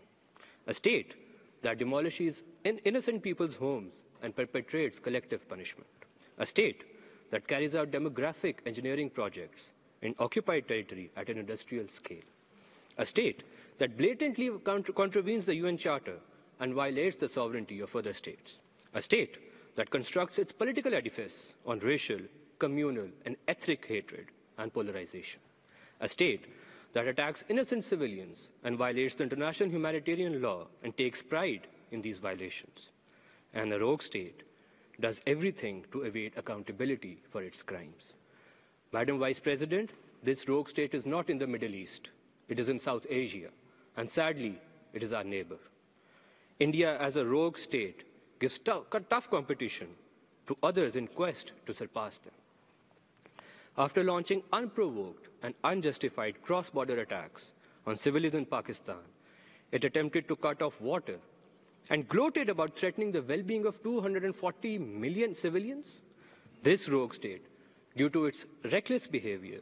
A state that demolishes innocent people's homes and perpetrates collective punishment. A state that carries out demographic engineering projects in occupied territory at an industrial scale. A state that blatantly contravenes the UN Charter and violates the sovereignty of other states. A state that constructs its political edifice on racial, communal, and ethnic hatred and polarization. A state that attacks innocent civilians and violates the international humanitarian law and takes pride in these violations. And a rogue state does everything to evade accountability for its crimes. Madam Vice President, this rogue state is not in the Middle East. It is in South Asia. And sadly, it is our neighbor. India, as a rogue state, gives tough competition to others in quest to surpass them. After launching unprovoked and unjustified cross-border attacks on civilians in Pakistan, it attempted to cut off water and gloated about threatening the well-being of 240 million civilians. This rogue state, due to its reckless behavior,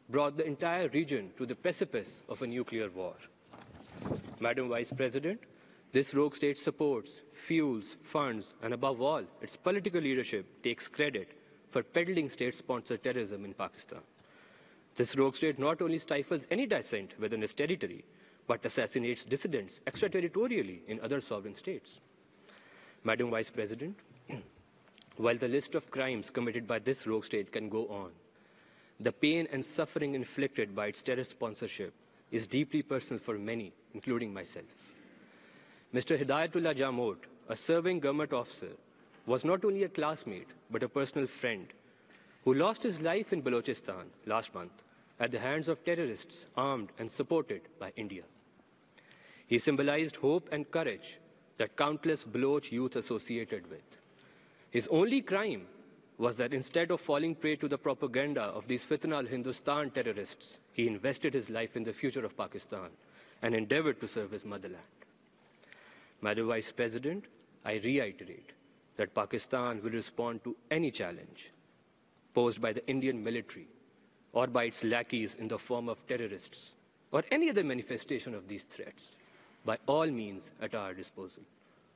brought the entire region to the precipice of a nuclear war. Madam Vice President, this rogue state supports, fuels, funds, and above all, its political leadership takes credit for peddling state-sponsored terrorism in Pakistan. This rogue state not only stifles any dissent within its territory, but assassinates dissidents extraterritorially in other sovereign states. Madam Vice President, while the list of crimes committed by this rogue state can go on, the pain and suffering inflicted by its terror sponsorship is deeply personal for many, including myself. Mr. Hidayatullah Jamot, a serving government officer, was not only a classmate, but a personal friend who lost his life in Balochistan last month at the hands of terrorists armed and supported by India. He symbolized hope and courage that countless Baloch youth associated with. His only crime was that instead of falling prey to the propaganda of these Fitna al-Hindustan terrorists, he invested his life in the future of Pakistan and endeavored to serve his motherland. Madam Vice President, I reiterate that Pakistan will respond to any challenge posed by the Indian military or by its lackeys in the form of terrorists or any other manifestation of these threats by all means at our disposal.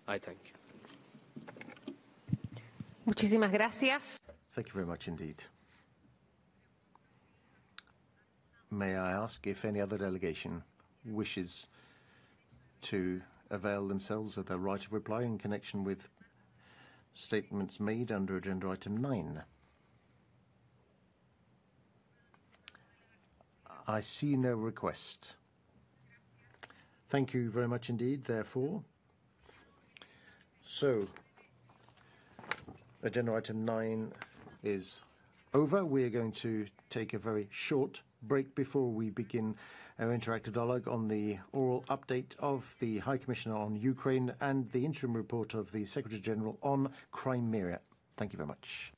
I thank you. Muchísimas gracias. Thank you very much indeed. May I ask if any other delegation wishes to avail themselves of their right of reply in connection with statements made under agenda item 9? I see no request. Thank you very much indeed, therefore. So, agenda item 9 is over. We are going to take a very short break before we begin our interactive dialogue on the oral update of the High Commissioner on Ukraine and the interim report of the Secretary General on Crimea. Thank you very much.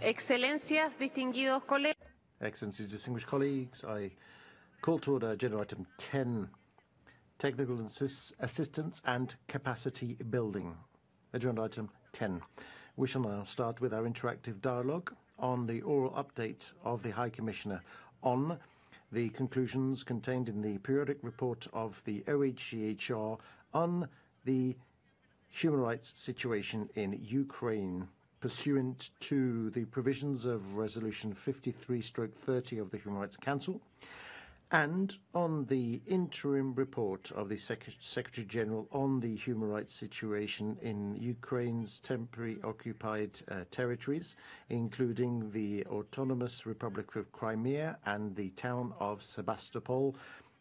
Excelencias, distinguidos colegas. Excellencies, distinguished colleagues, I call to order agenda item 10, technical assistance and capacity building. Agenda item 10. We shall now start with our interactive dialogue on the oral update of the High Commissioner on the conclusions contained in the periodic report of the OHCHR on the human rights situation in Ukraine, pursuant to the provisions of Resolution 53/30 of the Human Rights Council, and on the interim report of the Secretary General on the human rights situation in Ukraine's temporary occupied territories, including the Autonomous Republic of Crimea and the town of Sebastopol,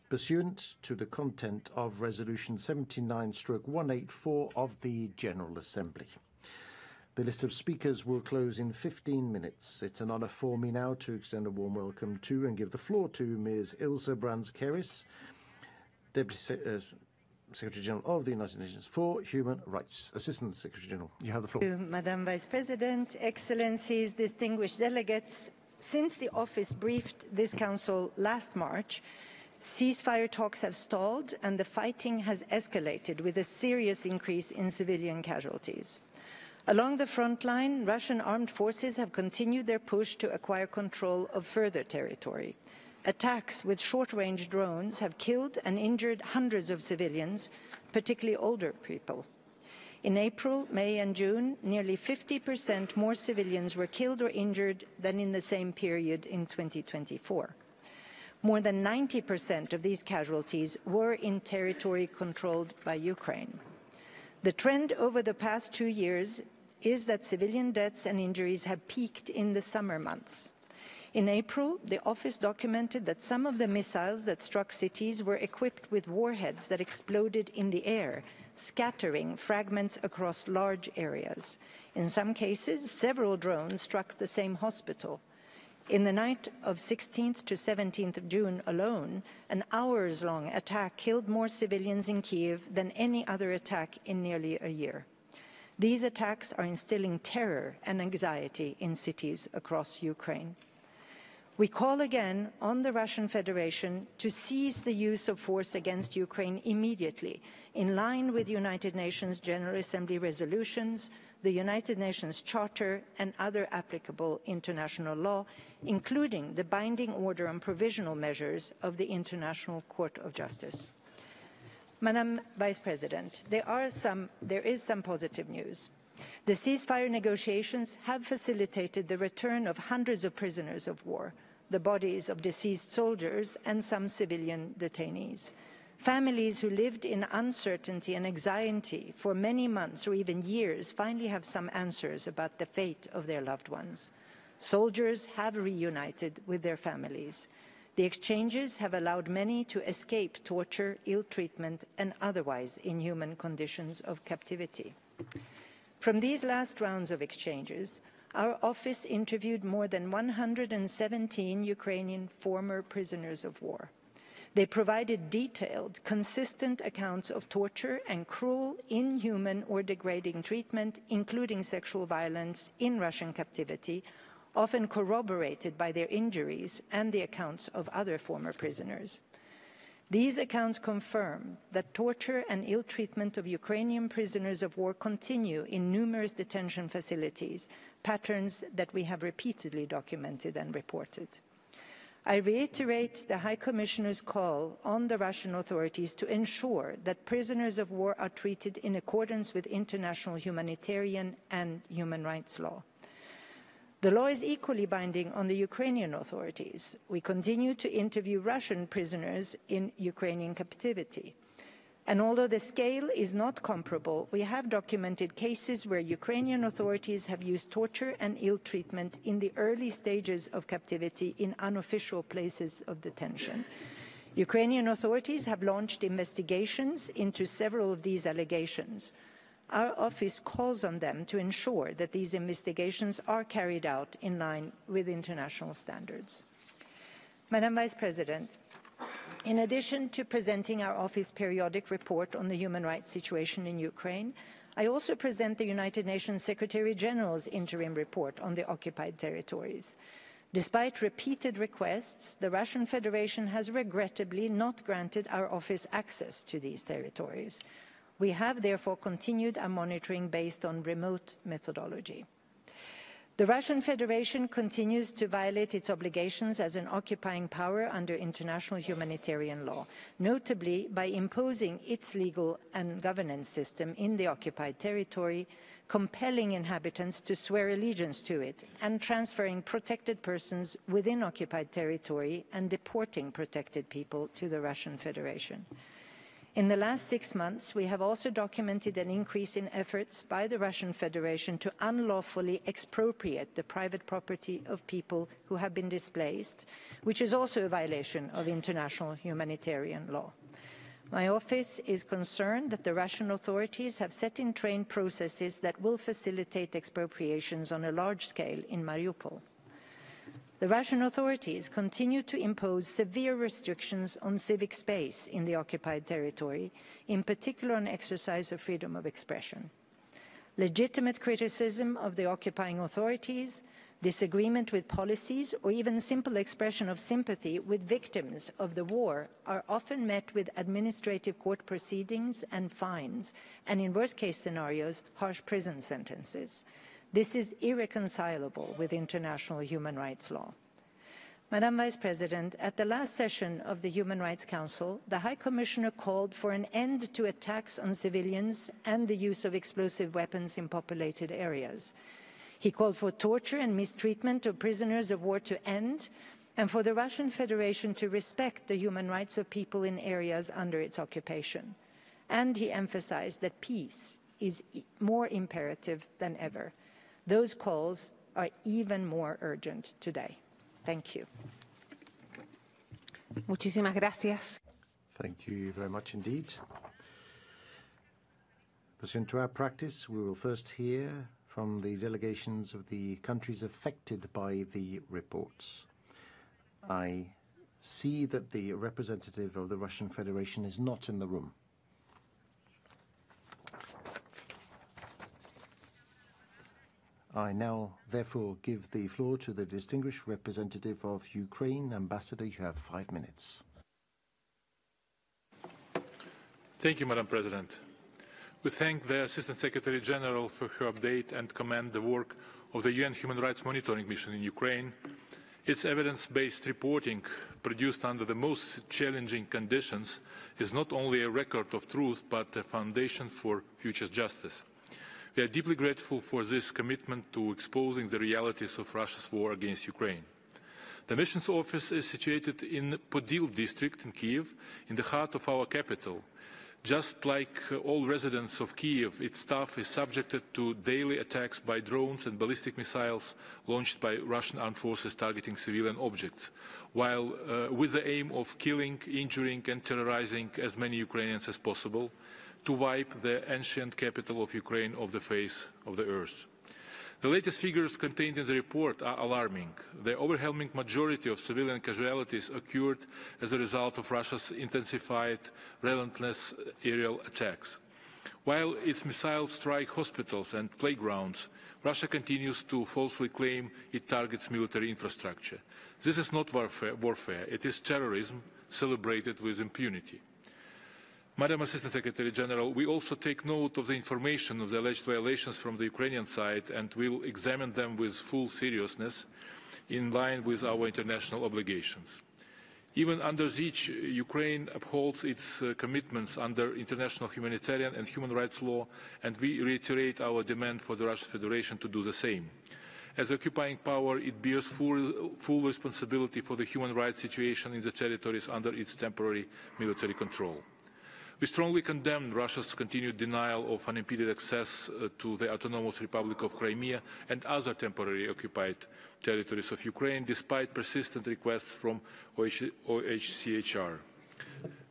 pursuant to the content of Resolution 79/184 of the General Assembly. The list of speakers will close in 15 minutes. It's an honor for me now to extend a warm welcome to and give the floor to Ms. Ilse Brands-Keris, Deputy Secretary General of the United Nations for Human Rights. Assistant Secretary General, you have the floor. Thank you, Madam Vice President, Excellencies, distinguished delegates. Since the office briefed this Council last March, ceasefire talks have stalled and the fighting has escalated with a serious increase in civilian casualties. Along the front line, Russian armed forces have continued their push to acquire control of further territory. Attacks with short-range drones have killed and injured hundreds of civilians, particularly older people. In April, May and June, nearly 50% more civilians were killed or injured than in the same period in 2024. More than 90% of these casualties were in territory controlled by Ukraine. The trend over the past 2 years is that civilian deaths and injuries have peaked in the summer months. In April, the office documented that some of the missiles that struck cities were equipped with warheads that exploded in the air, scattering fragments across large areas. In some cases, several drones struck the same hospital. In the night of 16th to 17th of June alone, an hours-long attack killed more civilians in Kiev than any other attack in nearly a year. These attacks are instilling terror and anxiety in cities across Ukraine. We call again on the Russian Federation to cease the use of force against Ukraine immediately, in line with United Nations General Assembly resolutions, the United Nations Charter, and other applicable international law, including the binding order on provisional measures of the International Court of Justice. Madam Vice President, there is some positive news. The ceasefire negotiations have facilitated the return of hundreds of prisoners of war, the bodies of deceased soldiers, and some civilian detainees. Families who lived in uncertainty and anxiety for many months or even years finally have some answers about the fate of their loved ones. Soldiers have reunited with their families. The exchanges have allowed many to escape torture, ill treatment, and otherwise inhuman conditions of captivity. From these last rounds of exchanges, our office interviewed more than 117 Ukrainian former prisoners of war. They provided detailed, consistent accounts of torture and cruel, inhuman, or degrading treatment, including sexual violence, in Russian captivity, often corroborated by their injuries and the accounts of other former prisoners. These accounts confirm that torture and ill treatment of Ukrainian prisoners of war continue in numerous detention facilities, patterns that we have repeatedly documented and reported. I reiterate the High Commissioner's call on the Russian authorities to ensure that prisoners of war are treated in accordance with international humanitarian and human rights law. The law is equally binding on the Ukrainian authorities. We continue to interview Russian prisoners in Ukrainian captivity. And although the scale is not comparable, we have documented cases where Ukrainian authorities have used torture and ill treatment in the early stages of captivity in unofficial places of detention. Ukrainian authorities have launched investigations into several of these allegations. Our office calls on them to ensure that these investigations are carried out in line with international standards. Madam Vice President, in addition to presenting our office periodic report on the human rights situation in Ukraine, I also present the United Nations Secretary General's interim report on the occupied territories. Despite repeated requests, the Russian Federation has regrettably not granted our office access to these territories. We have therefore continued our monitoring based on remote methodology. The Russian Federation continues to violate its obligations as an occupying power under international humanitarian law, notably by imposing its legal and governance system in the occupied territory, compelling inhabitants to swear allegiance to it, and transferring protected persons within occupied territory and deporting protected people to the Russian Federation. In the last 6 months, we have also documented an increase in efforts by the Russian Federation to unlawfully expropriate the private property of people who have been displaced, which is also a violation of international humanitarian law. My office is concerned that the Russian authorities have set in train processes that will facilitate expropriations on a large scale in Mariupol. The Russian authorities continue to impose severe restrictions on civic space in the occupied territory, in particular on exercise of freedom of expression. Legitimate criticism of the occupying authorities, disagreement with policies, or even simple expression of sympathy with victims of the war are often met with administrative court proceedings and fines, and in worst-case scenarios, harsh prison sentences. This is irreconcilable with international human rights law. Madam Vice President, at the last session of the Human Rights Council, the High Commissioner called for an end to attacks on civilians and the use of explosive weapons in populated areas. He called for torture and mistreatment of prisoners of war to end, and for the Russian Federation to respect the human rights of people in areas under its occupation. And he emphasized that peace is more imperative than ever. Those calls are even more urgent today. Thank you. Muchísimas gracias. Thank you very much indeed. Pursuant to our practice, we will first hear from the delegations of the countries affected by the reports. I see that the representative of the Russian Federation is not in the room. I now, therefore, give the floor to the distinguished representative of Ukraine. Ambassador, you have 5 minutes. Thank you, Madam President. We thank the Assistant Secretary General for her update and commend the work of the UN Human Rights Monitoring Mission in Ukraine. Its evidence-based reporting, produced under the most challenging conditions, is not only a record of truth, but a foundation for future justice. We are deeply grateful for this commitment to exposing the realities of Russia's war against Ukraine. The mission's office is situated in Podil district in Kyiv, in the heart of our capital. Just like all residents of Kyiv, its staff is subjected to daily attacks by drones and ballistic missiles launched by Russian armed forces targeting civilian objects, while with the aim of killing, injuring and terrorizing as many Ukrainians as possible, to wipe the ancient capital of Ukraine off the face of the earth. The latest figures contained in the report are alarming. The overwhelming majority of civilian casualties occurred as a result of Russia's intensified, relentless aerial attacks. While its missiles strike hospitals and playgrounds, Russia continues to falsely claim it targets military infrastructure. This is not warfare, it is terrorism celebrated with impunity. Madam Assistant Secretary General, we also take note of the information of the alleged violations from the Ukrainian side and will examine them with full seriousness in line with our international obligations. Even under siege, Ukraine upholds its commitments under international humanitarian and human rights law, and we reiterate our demand for the Russian Federation to do the same. As occupying power, it bears full responsibility for the human rights situation in the territories under its temporary military control. We strongly condemn Russia's continued denial of unimpeded access to the Autonomous Republic of Crimea and other temporarily occupied territories of Ukraine, despite persistent requests from OHCHR.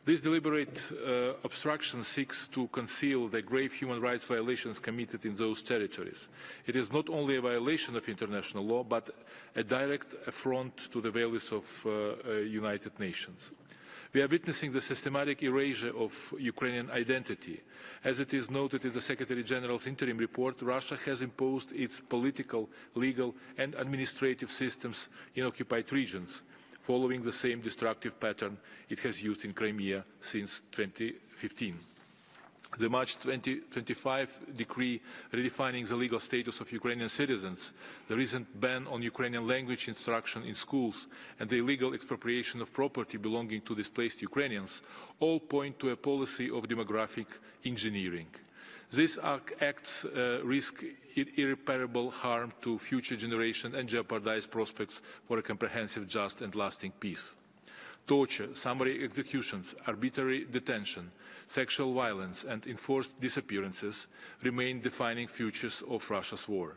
This deliberate obstruction seeks to conceal the grave human rights violations committed in those territories. It is not only a violation of international law, but a direct affront to the values of United Nations. We are witnessing the systematic erasure of Ukrainian identity. As it is noted in the Secretary General's interim report, Russia has imposed its political, legal and administrative systems in occupied regions, following the same destructive pattern it has used in Crimea since 2015. The March 2025 decree redefining the legal status of Ukrainian citizens, the recent ban on Ukrainian language instruction in schools, and the illegal expropriation of property belonging to displaced Ukrainians all point to a policy of demographic engineering. These acts risk irreparable harm to future generations and jeopardize prospects for a comprehensive, just and lasting peace. Torture, summary executions, arbitrary detention, sexual violence and enforced disappearances remain defining features of Russia's war.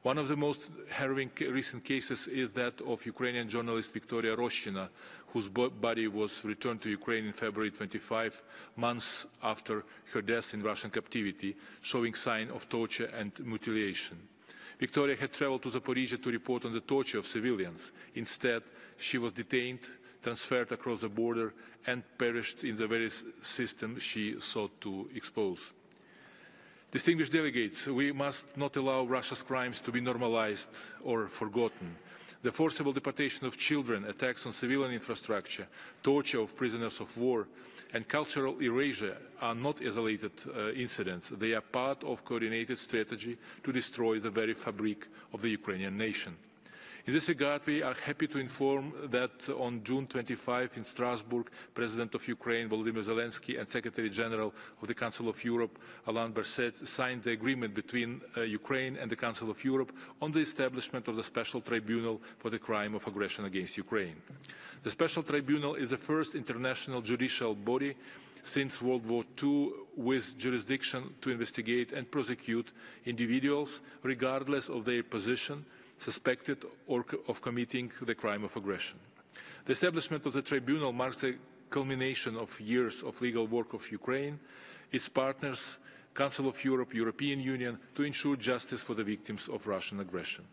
One of the most harrowing recent cases is that of Ukrainian journalist Victoria Roshchina, whose body was returned to Ukraine in February 25, months after her death in Russian captivity, showing signs of torture and mutilation. Victoria had traveled to Zaporizhia to report on the torture of civilians. Instead, she was detained, transferred across the border, and perished in the very system she sought to expose. Distinguished delegates, we must not allow Russia's crimes to be normalized or forgotten. The forcible deportation of children, attacks on civilian infrastructure, torture of prisoners of war, and cultural erasure are not isolated incidents. They are part of a coordinated strategy to destroy the very fabric of the Ukrainian nation. In this regard, we are happy to inform that on June 25 in Strasbourg, President of Ukraine Volodymyr Zelensky and Secretary General of the Council of Europe Alain Berset signed the agreement between Ukraine and the Council of Europe on the establishment of the Special Tribunal for the crime of aggression against Ukraine. The Special Tribunal is the first international judicial body since World War II with jurisdiction to investigate and prosecute individuals regardless of their position, suspected of committing the crime of aggression. The establishment of the tribunal marks the culmination of years of legal work of Ukraine, its partners, Council of Europe, European Union, to ensure justice for the victims of Russian aggression.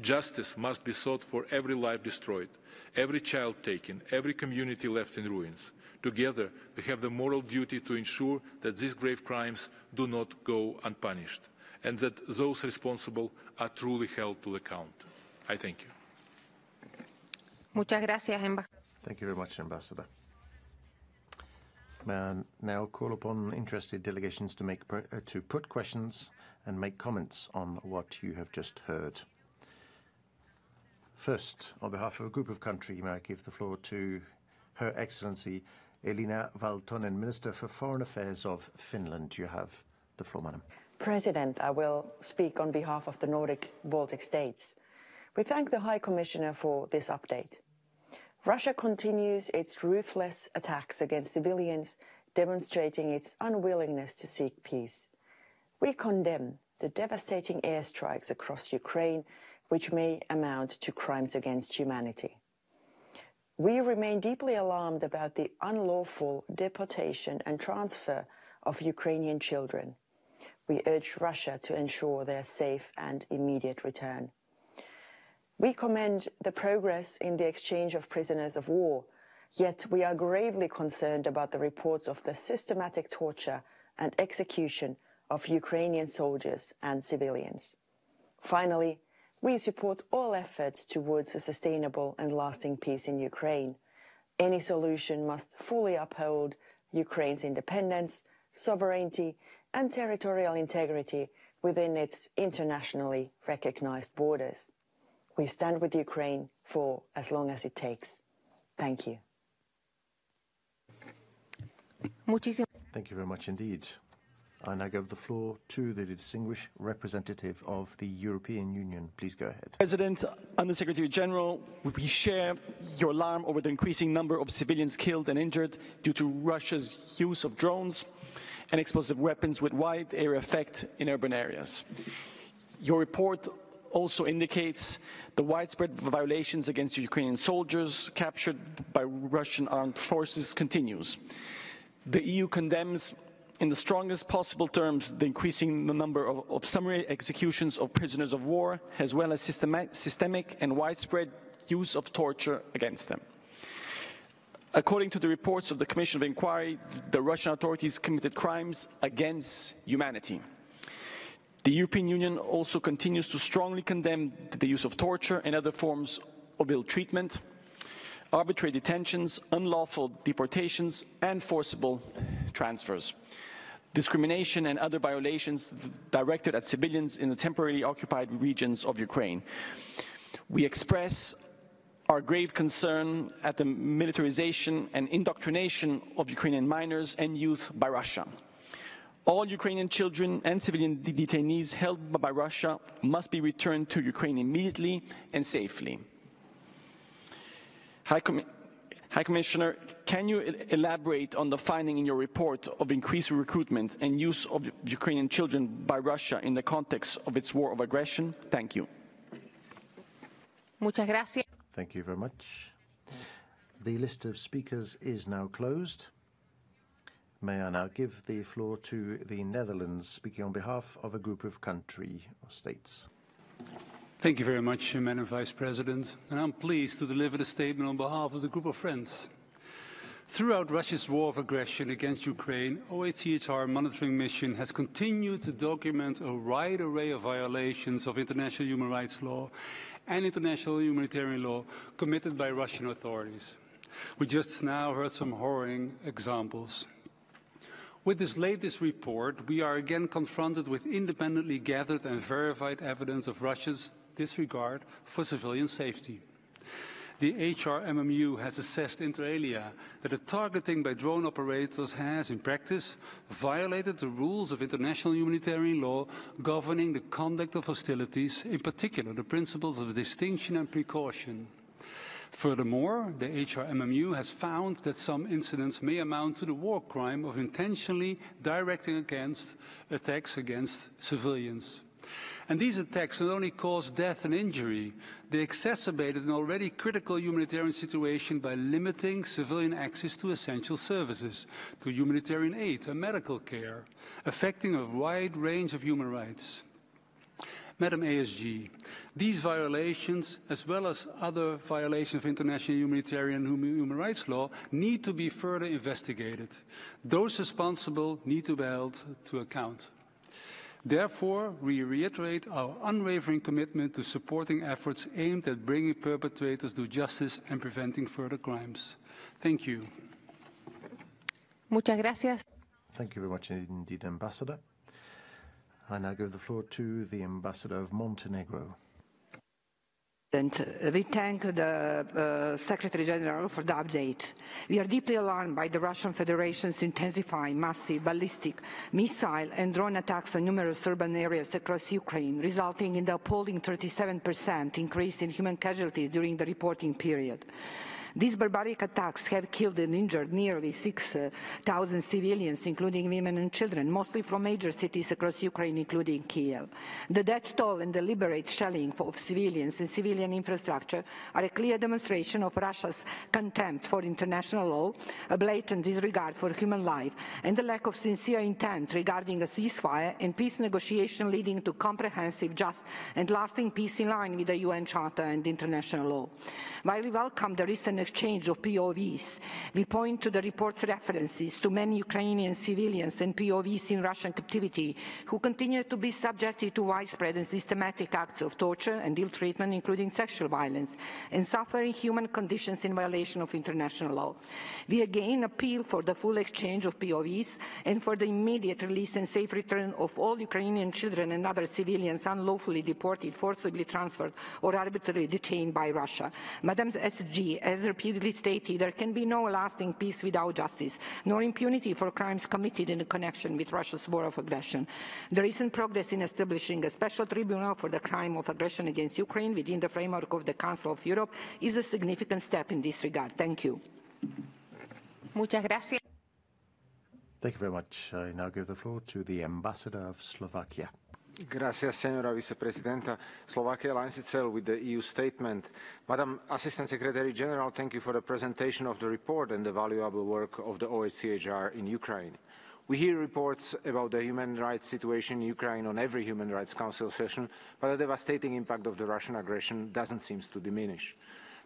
Justice must be sought for every life destroyed, every child taken, every community left in ruins. Together, we have the moral duty to ensure that these grave crimes do not go unpunished, and that those responsible are truly held to account. I thank you. Muchas gracias, Thank you very much, Ambassador. May I now call upon interested delegations to put questions and make comments on what you have just heard. First, on behalf of a group of countries, may I give the floor to Her Excellency Elina Valtonen, Minister for Foreign Affairs of Finland. You have the floor, Madam. President, I will speak on behalf of the Nordic Baltic states. We thank the High Commissioner for this update. Russia continues its ruthless attacks against civilians, demonstrating its unwillingness to seek peace. We condemn the devastating airstrikes across Ukraine, which may amount to crimes against humanity. We remain deeply alarmed about the unlawful deportation and transfer of Ukrainian children. We urge Russia to ensure their safe and immediate return. We commend the progress in the exchange of prisoners of war, yet we are gravely concerned about the reports of the systematic torture and execution of Ukrainian soldiers and civilians. Finally, we support all efforts towards a sustainable and lasting peace in Ukraine. Any solution must fully uphold Ukraine's independence, sovereignty, and territorial integrity within its internationally recognized borders. We stand with Ukraine for as long as it takes. Thank you. Thank you very much indeed. I now give the floor to the distinguished representative of the European Union. Please go ahead. President, Undersecretary General, we share your alarm over the increasing number of civilians killed and injured due to Russia's use of drones and explosive weapons with wide area effect in urban areas. Your report also indicates the widespread violations against Ukrainian soldiers captured by Russian armed forces continues. The EU condemns in the strongest possible terms the increasing number of summary executions of prisoners of war, as well as systemic and widespread use of torture against them. According to the reports of the Commission of Inquiry, the Russian authorities committed crimes against humanity. The European Union also continues to strongly condemn the use of torture and other forms of ill treatment, arbitrary detentions, unlawful deportations, and forcible transfers. Discrimination and other violations directed at civilians in the temporarily occupied regions of Ukraine. We express our grave concern at the militarization and indoctrination of Ukrainian minors and youth by Russia. All Ukrainian children and civilian detainees held by Russia must be returned to Ukraine immediately and safely. High Commissioner, can you elaborate on the finding in your report of increased recruitment and use of Ukrainian children by Russia in the context of its war of aggression? Thank you. Muchas gracias. Thank you very much. The list of speakers is now closed. May I now give the floor to the Netherlands, speaking on behalf of a group of country or states. Thank you very much, Madam Vice President, and I'm pleased to deliver the statement on behalf of the group of friends. Throughout Russia's war of aggression against Ukraine, OHCHR monitoring mission has continued to document a wide array of violations of international human rights law and international humanitarian law committed by Russian authorities. We just now heard some harrowing examples. With this latest report, we are again confronted with independently gathered and verified evidence of Russia's disregard for civilian safety. The HRMMU has assessed inter alia that the targeting by drone operators has, in practice, violated the rules of international humanitarian law governing the conduct of hostilities, in particular the principles of distinction and precaution. Furthermore, the HRMMU has found that some incidents may amount to the war crime of intentionally directing attacks against civilians. And these attacks not only caused death and injury, they exacerbated an already critical humanitarian situation by limiting civilian access to essential services, to humanitarian aid and medical care, affecting a wide range of human rights. Madam ASG, these violations, as well as other violations of international humanitarian and human rights law, need to be further investigated. Those responsible need to be held to account. Therefore, we reiterate our unwavering commitment to supporting efforts aimed at bringing perpetrators to justice and preventing further crimes. Thank you. Muchas gracias. Thank you very much indeed, Ambassador. I now give the floor to the Ambassador of Montenegro. We thank the Secretary General for the update. We are deeply alarmed by the Russian Federation's intensifying massive ballistic, missile and drone attacks on numerous urban areas across Ukraine, resulting in the appalling 37% increase in human casualties during the reporting period. These barbaric attacks have killed and injured nearly 6,000 civilians, including women and children, mostly from major cities across Ukraine, including Kiev. The death toll and deliberate shelling of civilians and civilian infrastructure are a clear demonstration of Russia's contempt for international law, a blatant disregard for human life, and the lack of sincere intent regarding a ceasefire and peace negotiation leading to comprehensive, just, and lasting peace in line with the UN Charter and international law. While we welcome the recent exchange of POVs, we point to the report's references to many Ukrainian civilians and POVs in Russian captivity who continue to be subjected to widespread and systematic acts of torture and ill treatment, including sexual violence, and suffering human conditions in violation of international law. We again appeal for the full exchange of POVs and for the immediate release and safe return of all Ukrainian children and other civilians unlawfully deported, forcibly transferred, or arbitrarily detained by Russia. Madam SG, as repeatedly stated, there can be no lasting peace without justice, nor impunity for crimes committed in connection with Russia's war of aggression. The recent progress in establishing a special tribunal for the crime of aggression against Ukraine within the framework of the Council of Europe is a significant step in this regard. Thank you. Muchas gracias. Thank you very much. I now give the floor to the Ambassador of Slovakia. Gracias, Senora Vicepresidenta. Slovakia aligns itself with the EU statement. Madam Assistant Secretary General, thank you for the presentation of the report and the valuable work of the OHCHR in Ukraine. We hear reports about the human rights situation in Ukraine on every Human Rights Council session, but the devastating impact of the Russian aggression doesn't seem to diminish.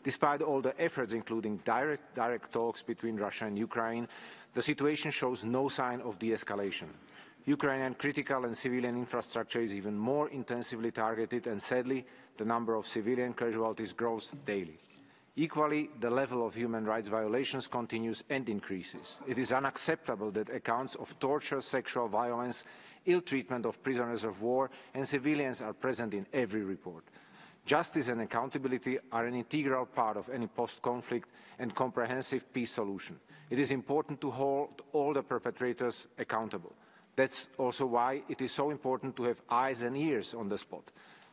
Despite all the efforts, including direct talks between Russia and Ukraine, the situation shows no sign of de-escalation. Ukrainian critical and civilian infrastructure is even more intensively targeted, and sadly, the number of civilian casualties grows daily. Equally, the level of human rights violations continues and increases. It is unacceptable that accounts of torture, sexual violence, ill treatment of prisoners of war and civilians are present in every report. Justice and accountability are an integral part of any post-conflict and comprehensive peace solution. It is important to hold all the perpetrators accountable. That's also why it is so important to have eyes and ears on the spot.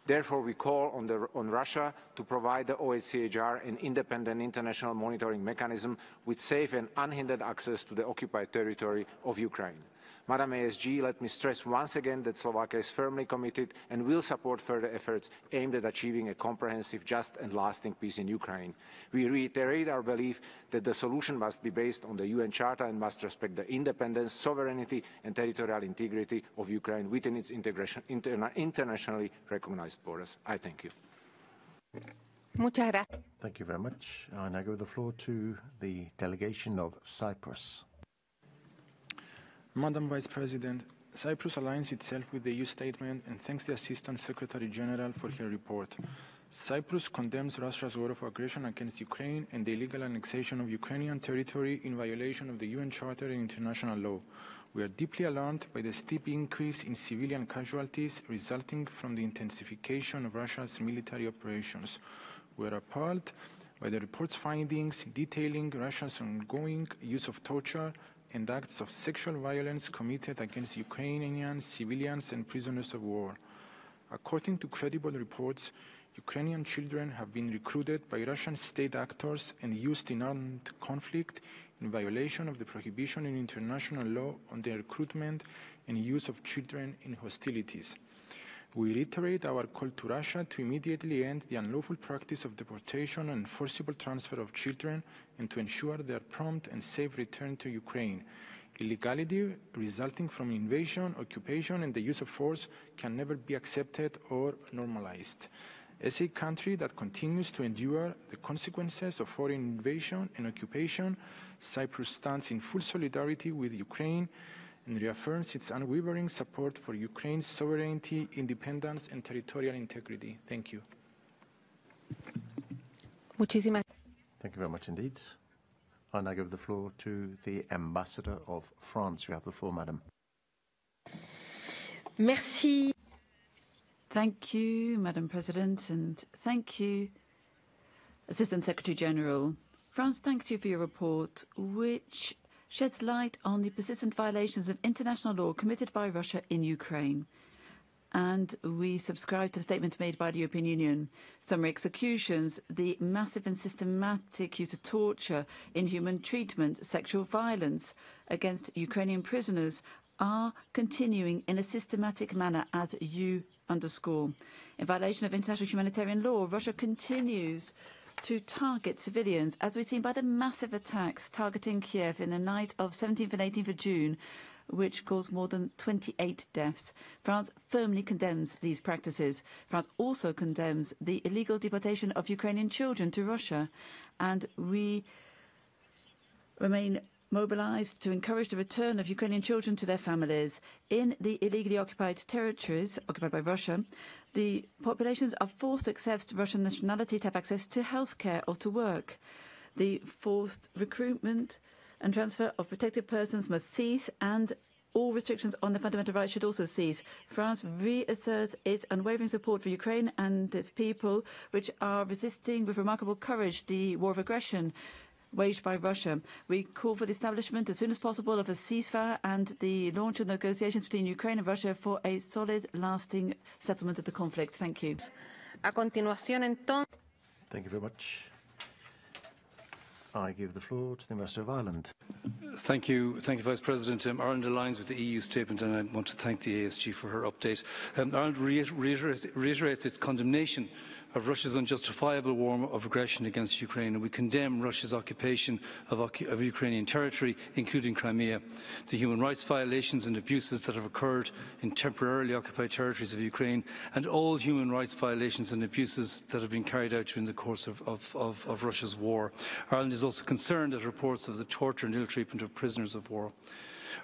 Therefore, we call on Russia to provide the OHCHR an independent international monitoring mechanism with safe and unhindered access to the occupied territory of Ukraine. Madam ASG, let me stress once again that Slovakia is firmly committed and will support further efforts aimed at achieving a comprehensive, just and lasting peace in Ukraine. We reiterate our belief that the solution must be based on the UN Charter and must respect the independence, sovereignty and territorial integrity of Ukraine within its internationally recognized borders. I thank you. Thank you very much. I now give the floor to the delegation of Cyprus. Madam Vice President, Cyprus aligns itself with the EU statement and thanks the Assistant Secretary General for her report. Cyprus condemns Russia's war of aggression against Ukraine and the illegal annexation of Ukrainian territory in violation of the UN Charter and international law. We are deeply alarmed by the steep increase in civilian casualties resulting from the intensification of Russia's military operations. We are appalled by the report's findings detailing Russia's ongoing use of torture and acts of sexual violence committed against Ukrainian civilians and prisoners of war. According to credible reports, Ukrainian children have been recruited by Russian state actors and used in armed conflict in violation of the prohibition in international law on the recruitment and use of children in hostilities. We reiterate our call to Russia to immediately end the unlawful practice of deportation and forcible transfer of children and to ensure their prompt and safe return to Ukraine. Illegality resulting from invasion, occupation and the use of force can never be accepted or normalized. As a country that continues to endure the consequences of foreign invasion and occupation, Cyprus stands in full solidarity with Ukraine and reaffirms its unwavering support for Ukraine's sovereignty, independence and territorial integrity. Thank you. Thank you very much indeed. I now give the floor to the Ambassador of France. You have the floor, Madam. Merci. Thank you, Madam President, and thank you, Assistant Secretary General. France thanks you for your report, which sheds light on the persistent violations of international law committed by Russia in Ukraine. And we subscribe to the statement made by the European Union. Summary executions, the massive and systematic use of torture, inhuman treatment, sexual violence against Ukrainian prisoners are continuing in a systematic manner, as you underscore. In violation of international humanitarian law, Russia continues to target civilians, as we've seen by the massive attacks targeting Kiev in the night of 17th and 18th of June, which caused more than 28 deaths. France firmly condemns these practices. France also condemns the illegal deportation of Ukrainian children to Russia, and we remain mobilized to encourage the return of Ukrainian children to their families. In the illegally occupied territories occupied by Russia, the populations are forced to accept Russian nationality to have access to healthcare or to work. The forced recruitment and transfer of protected persons must cease, and all restrictions on the fundamental rights should also cease. France reasserts its unwavering support for Ukraine and its people, which are resisting with remarkable courage the war of aggression waged by Russia. We call for the establishment as soon as possible of a ceasefire and the launch of negotiations between Ukraine and Russia for a solid, lasting settlement of the conflict. Thank you. Thank you very much. I give the floor to the Minister of Ireland. Thank you, Vice President. Ireland aligns with the EU statement, and I want to thank the ASG for her update. Ireland reiterates its condemnation of Russia's unjustifiable war of aggression against Ukraine, and we condemn Russia's occupation of Ukrainian territory, including Crimea, the human rights violations and abuses that have occurred in temporarily occupied territories of Ukraine, and all human rights violations and abuses that have been carried out during the course of Russia's war. Ireland is also concerned at reports of the torture and ill treatment of prisoners of war.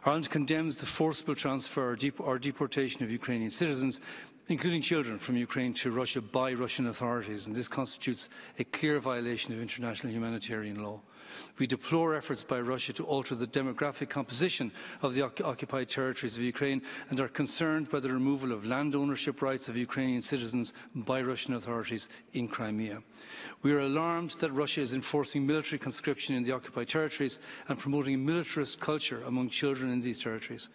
Ireland condemns the forcible transfer or deportation of Ukrainian citizens, including children, from Ukraine to Russia by Russian authorities, and this constitutes a clear violation of international humanitarian law. We deplore efforts by Russia to alter the demographic composition of the occupied territories of Ukraine and are concerned by the removal of land ownership rights of Ukrainian citizens by Russian authorities in Crimea. We are alarmed that Russia is enforcing military conscription in the occupied territories and promoting a militarist culture among children in these territories.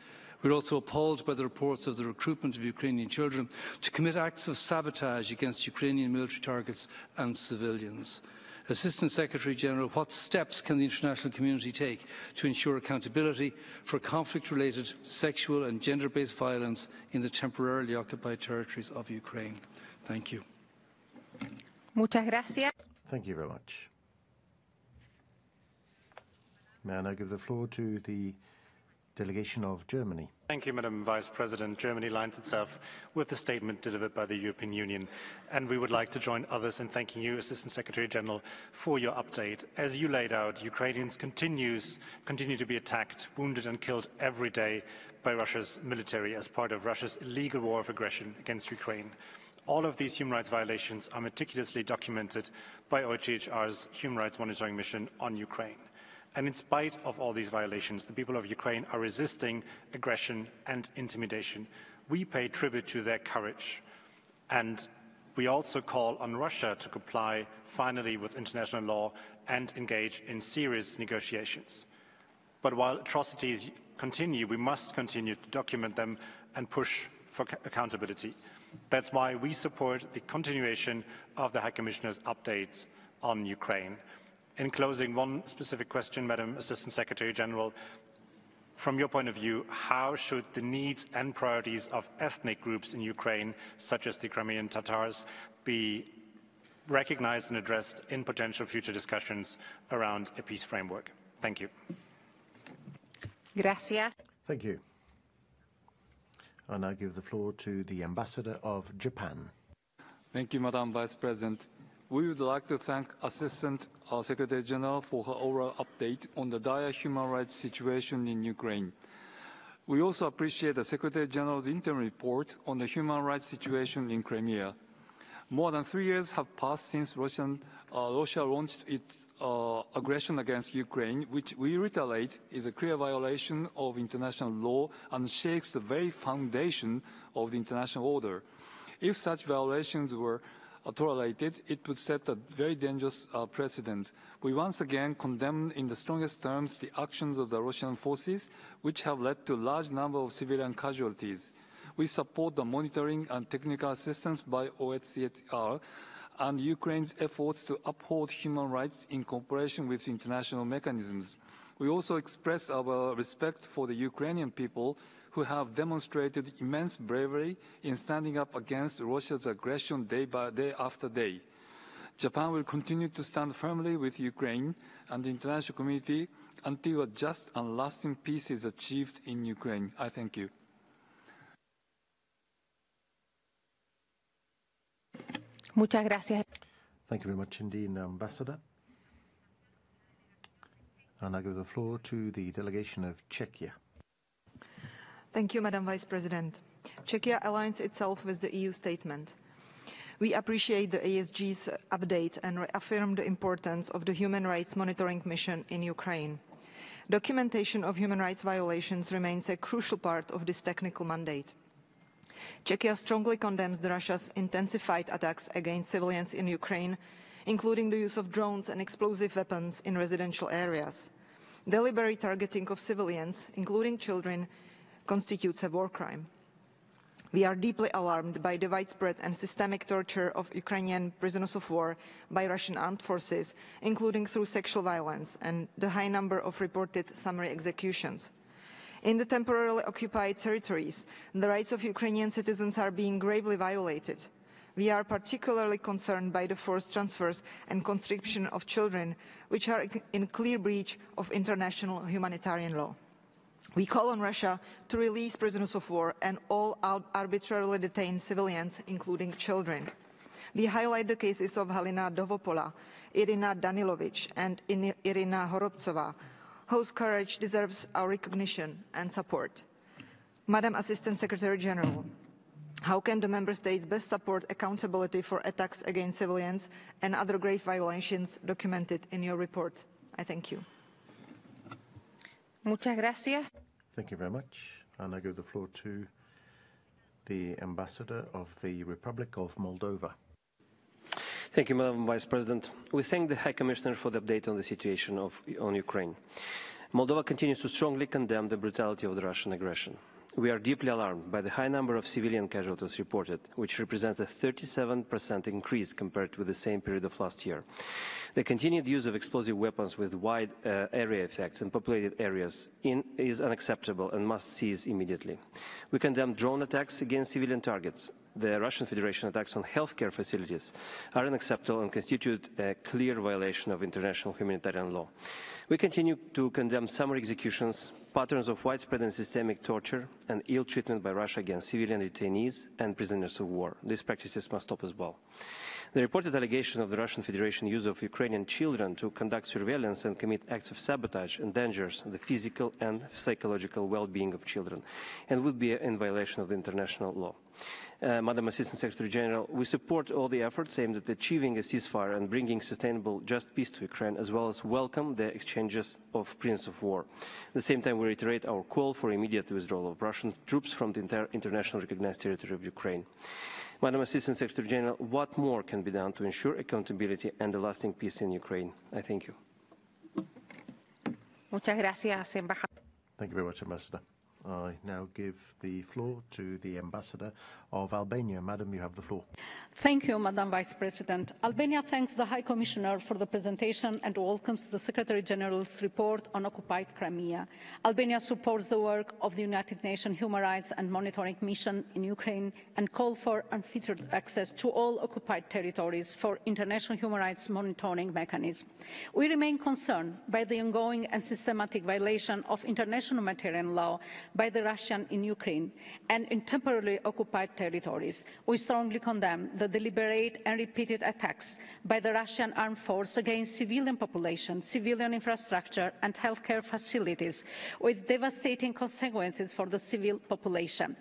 We are also appalled by the reports of the recruitment of Ukrainian children to commit acts of sabotage against Ukrainian military targets and civilians. Assistant Secretary-General, what steps can the international community take to ensure accountability for conflict-related sexual and gender-based violence in the temporarily occupied territories of Ukraine? Thank you. Muchas gracias. Thank you very much. May I now give the floor to the delegation of Germany. Thank you, Madam Vice President. Germany aligns itself with the statement delivered by the European Union, and we would like to join others in thanking you, Assistant Secretary General, for your update. As you laid out, Ukrainians continue to be attacked, wounded and killed every day by Russia's military as part of Russia's illegal war of aggression against Ukraine. All of these human rights violations are meticulously documented by OHCHR's Human Rights Monitoring Mission on Ukraine. And in spite of all these violations, the people of Ukraine are resisting aggression and intimidation. We pay tribute to their courage. And we also call on Russia to comply finally with international law and engage in serious negotiations. But while atrocities continue, we must continue to document them and push for accountability. That's why we support the continuation of the High Commissioner's updates on Ukraine. In closing, one specific question, Madam Assistant Secretary General. From your point of view, how should the needs and priorities of ethnic groups in Ukraine, such as the Crimean Tatars, be recognized and addressed in potential future discussions around a peace framework? Thank you. Gracias. Thank you. I now give the floor to the Ambassador of Japan. Thank you, Madam Vice President. We would like to thank Assistant Secretary General for her oral update on the dire human rights situation in Ukraine. We also appreciate the Secretary General's interim report on the human rights situation in Crimea. More than 3 years have passed since Russia launched its aggression against Ukraine, which we reiterate is a clear violation of international law and shakes the very foundation of the international order. If such violations were tolerated, it would set a very dangerous precedent. We once again condemn in the strongest terms the actions of the Russian forces, which have led to a large number of civilian casualties. We support the monitoring and technical assistance by OHCHR and Ukraine's efforts to uphold human rights in cooperation with international mechanisms. We also express our respect for the Ukrainian people who have demonstrated immense bravery in standing up against Russia's aggression day after day. Japan will continue to stand firmly with Ukraine and the international community until a just and lasting peace is achieved in Ukraine. I thank you. Muchas gracias. Thank you very much indeed, Ambassador. And I give the floor to the delegation of Czechia. Thank you, Madam Vice President. Czechia aligns itself with the EU statement. We appreciate the ASG's update and reaffirm the importance of the Human Rights Monitoring Mission in Ukraine. Documentation of human rights violations remains a crucial part of this technical mandate. Czechia strongly condemns Russia's intensified attacks against civilians in Ukraine, including the use of drones and explosive weapons in residential areas. Deliberate targeting of civilians, including children, constitutes a war crime. We are deeply alarmed by the widespread and systemic torture of Ukrainian prisoners of war by Russian armed forces, including through sexual violence, and the high number of reported summary executions. In the temporarily occupied territories, the rights of Ukrainian citizens are being gravely violated. We are particularly concerned by the forced transfers and conscription of children, which are in clear breach of international humanitarian law. We call on Russia to release prisoners of war and all arbitrarily detained civilians, including children. We highlight the cases of Halina Dovopola, Irina Danilovic, and Irina Horobtsova, whose courage deserves our recognition and support. Madam Assistant Secretary General, how can the Member States best support accountability for attacks against civilians and other grave violations documented in your report? I thank you. Muchas gracias. Thank you very much. And I give the floor to the Ambassador of the Republic of Moldova. Thank you, Madam Vice President. We thank the High Commissioner for the update on the situation on Ukraine. Moldova continues to strongly condemn the brutality of the Russian aggression. We are deeply alarmed by the high number of civilian casualties reported, which represents a 37% increase compared with the same period of last year. The continued use of explosive weapons with wide area effects in populated areas is unacceptable and must cease immediately. We condemn drone attacks against civilian targets. The Russian Federation attacks on healthcare facilities are unacceptable and constitute a clear violation of international humanitarian law. We continue to condemn summary executions, patterns of widespread and systemic torture, and ill treatment by Russia against civilian detainees and prisoners of war. These practices must stop as well. The reported allegation of the Russian Federation use of Ukrainian children to conduct surveillance and commit acts of sabotage endangers the physical and psychological well-being of children and would be in violation of the international law. Madam Assistant Secretary General, we support all the efforts aimed at achieving a ceasefire and bringing sustainable, just peace to Ukraine, as well as welcome the exchanges of prisoners of war. At the same time, we reiterate our call for immediate withdrawal of Russian troops from the entire international recognized territory of Ukraine. Madam Assistant Secretary General, what more can be done to ensure accountability and a lasting peace in Ukraine? I thank you. Muchas gracias, Embajador. Thank you very much, Ambassador. I now give the floor to the Ambassador of Albania. Madam, you have the floor. Thank you, Madam Vice President. Albania thanks the High Commissioner for the presentation and welcomes the Secretary General's report on occupied Crimea. Albania supports the work of the United Nations Human Rights and Monitoring Mission in Ukraine and calls for unfettered access to all occupied territories for international human rights monitoring mechanism. We remain concerned by the ongoing and systematic violation of international humanitarian law by the Russian in Ukraine and in temporarily occupied territories. We strongly condemn the deliberate and repeated attacks by the Russian armed force against civilian population, civilian infrastructure and healthcare facilities, with devastating consequences for the civil population.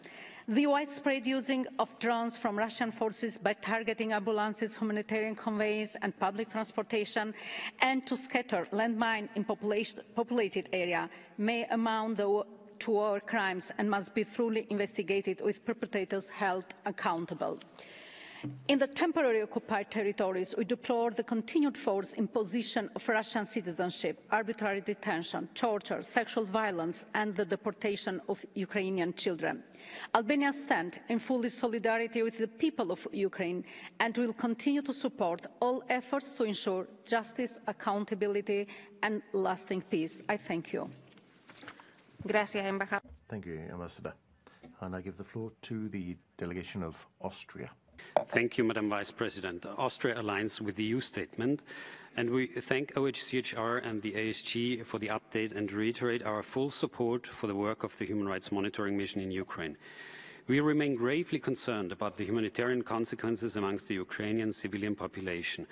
The widespread using of drones from Russian forces by targeting ambulances, humanitarian conveys and public transportation, and to scatter landmines in populated area may amount to war crimes and must be thoroughly investigated with perpetrators held accountable. In the temporarily occupied territories, we deplore the continued forced imposition of Russian citizenship, arbitrary detention, torture, sexual violence, and the deportation of Ukrainian children. Albania stands in full solidarity with the people of Ukraine and will continue to support all efforts to ensure justice, accountability, and lasting peace. I thank you. Gracias, Embajador. Thank you, Ambassador. And I give the floor to the delegation of Austria. Thank you, Madam Vice President. Austria aligns with the EU statement, and we thank OHCHR and the ASG for the update and reiterate our full support for the work of the Human Rights Monitoring Mission in Ukraine. We remain gravely concerned about the humanitarian consequences amongst the Ukrainian civilian population.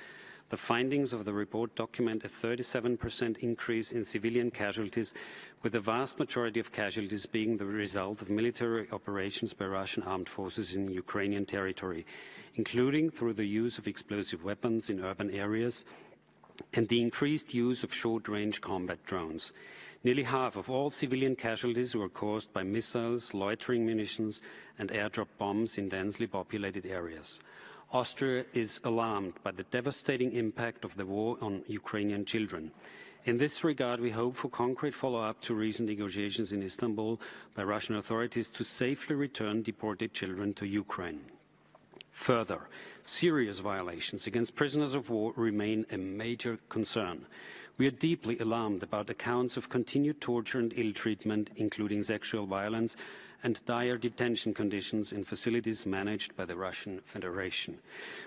The findings of the report document a 37% increase in civilian casualties, with the vast majority of casualties being the result of military operations by Russian armed forces in Ukrainian territory, including through the use of explosive weapons in urban areas and the increased use of short-range combat drones. Nearly half of all civilian casualties were caused by missiles, loitering munitions, and airdrop bombs in densely populated areas. Austria is alarmed by the devastating impact of the war on Ukrainian children. In this regard, we hope for concrete follow-up to recent negotiations in Istanbul by Russian authorities to safely return deported children to Ukraine. Further, serious violations against prisoners of war remain a major concern. We are deeply alarmed about accounts of continued torture and ill treatment, including sexual violence and dire detention conditions in facilities managed by the Russian Federation.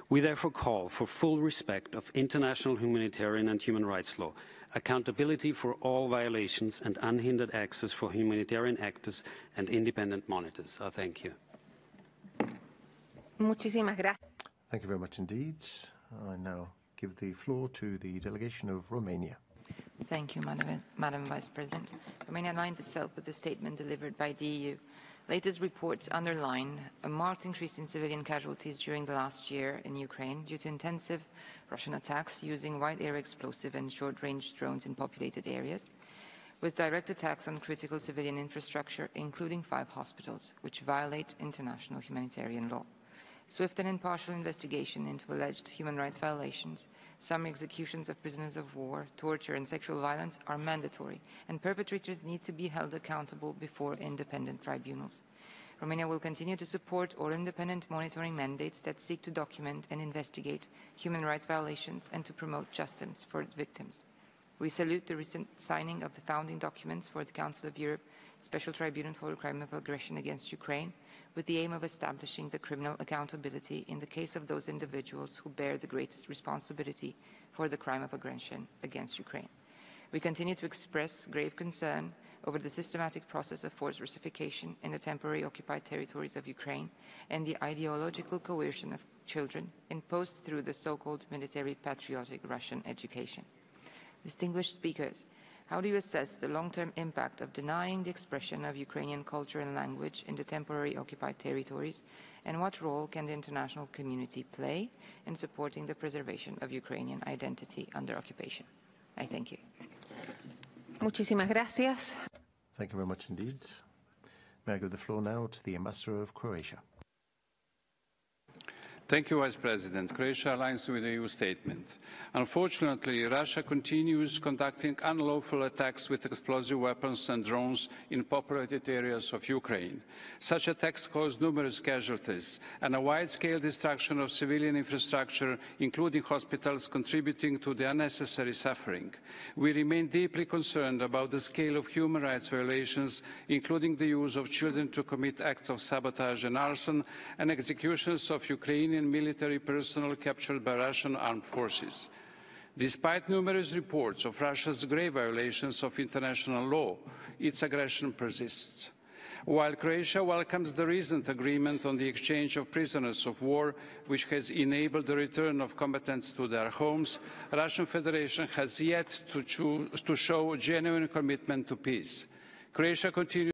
We therefore call for full respect of international humanitarian and human rights law, accountability for all violations, and unhindered access for humanitarian actors and independent monitors. I thank you. Muchísimas gracias. Thank you very much indeed. I now give the floor to the delegation of Romania. Thank you, Madam Vice President. Romania aligns itself with the statement delivered by the EU. Latest reports underline a marked increase in civilian casualties during the last year in Ukraine due to intensive Russian attacks using wide-area explosive and short-range drones in populated areas, with direct attacks on critical civilian infrastructure, including 5 hospitals, which violate international humanitarian law. Swift and impartial investigation into alleged human rights violations, summary executions of prisoners of war, torture and sexual violence are mandatory, and perpetrators need to be held accountable before independent tribunals. Romania will continue to support all independent monitoring mandates that seek to document and investigate human rights violations and to promote justice for victims. We salute the recent signing of the founding documents for the Council of Europe Special Tribunal for the Crime of Aggression against Ukraine, with the aim of establishing the criminal accountability in the case of those individuals who bear the greatest responsibility for the crime of aggression against Ukraine. We continue to express grave concern over the systematic process of forced Russification in the temporary occupied territories of Ukraine and the ideological coercion of children imposed through the so-called military patriotic Russian education. Distinguished speakers, how do you assess the long-term impact of denying the expression of Ukrainian culture and language in the temporary occupied territories, and what role can the international community play in supporting the preservation of Ukrainian identity under occupation? I thank you. Muchísimas gracias. Thank you very much indeed. May I give the floor now to the Ambassador of Croatia. Thank you, Vice President. Croatia aligns with the EU statement. Unfortunately, Russia continues conducting unlawful attacks with explosive weapons and drones in populated areas of Ukraine. Such attacks cause numerous casualties and a wide-scale destruction of civilian infrastructure, including hospitals, contributing to the unnecessary suffering. We remain deeply concerned about the scale of human rights violations, including the use of children to commit acts of sabotage and arson, and executions of Ukrainian military personnel captured by Russian armed forces. Despite numerous reports of Russia's grave violations of international law, its aggression persists. While Croatia welcomes the recent agreement on the exchange of prisoners of war, which has enabled the return of combatants to their homes, the Russian Federation has yet to show genuine commitment to peace. Croatia continues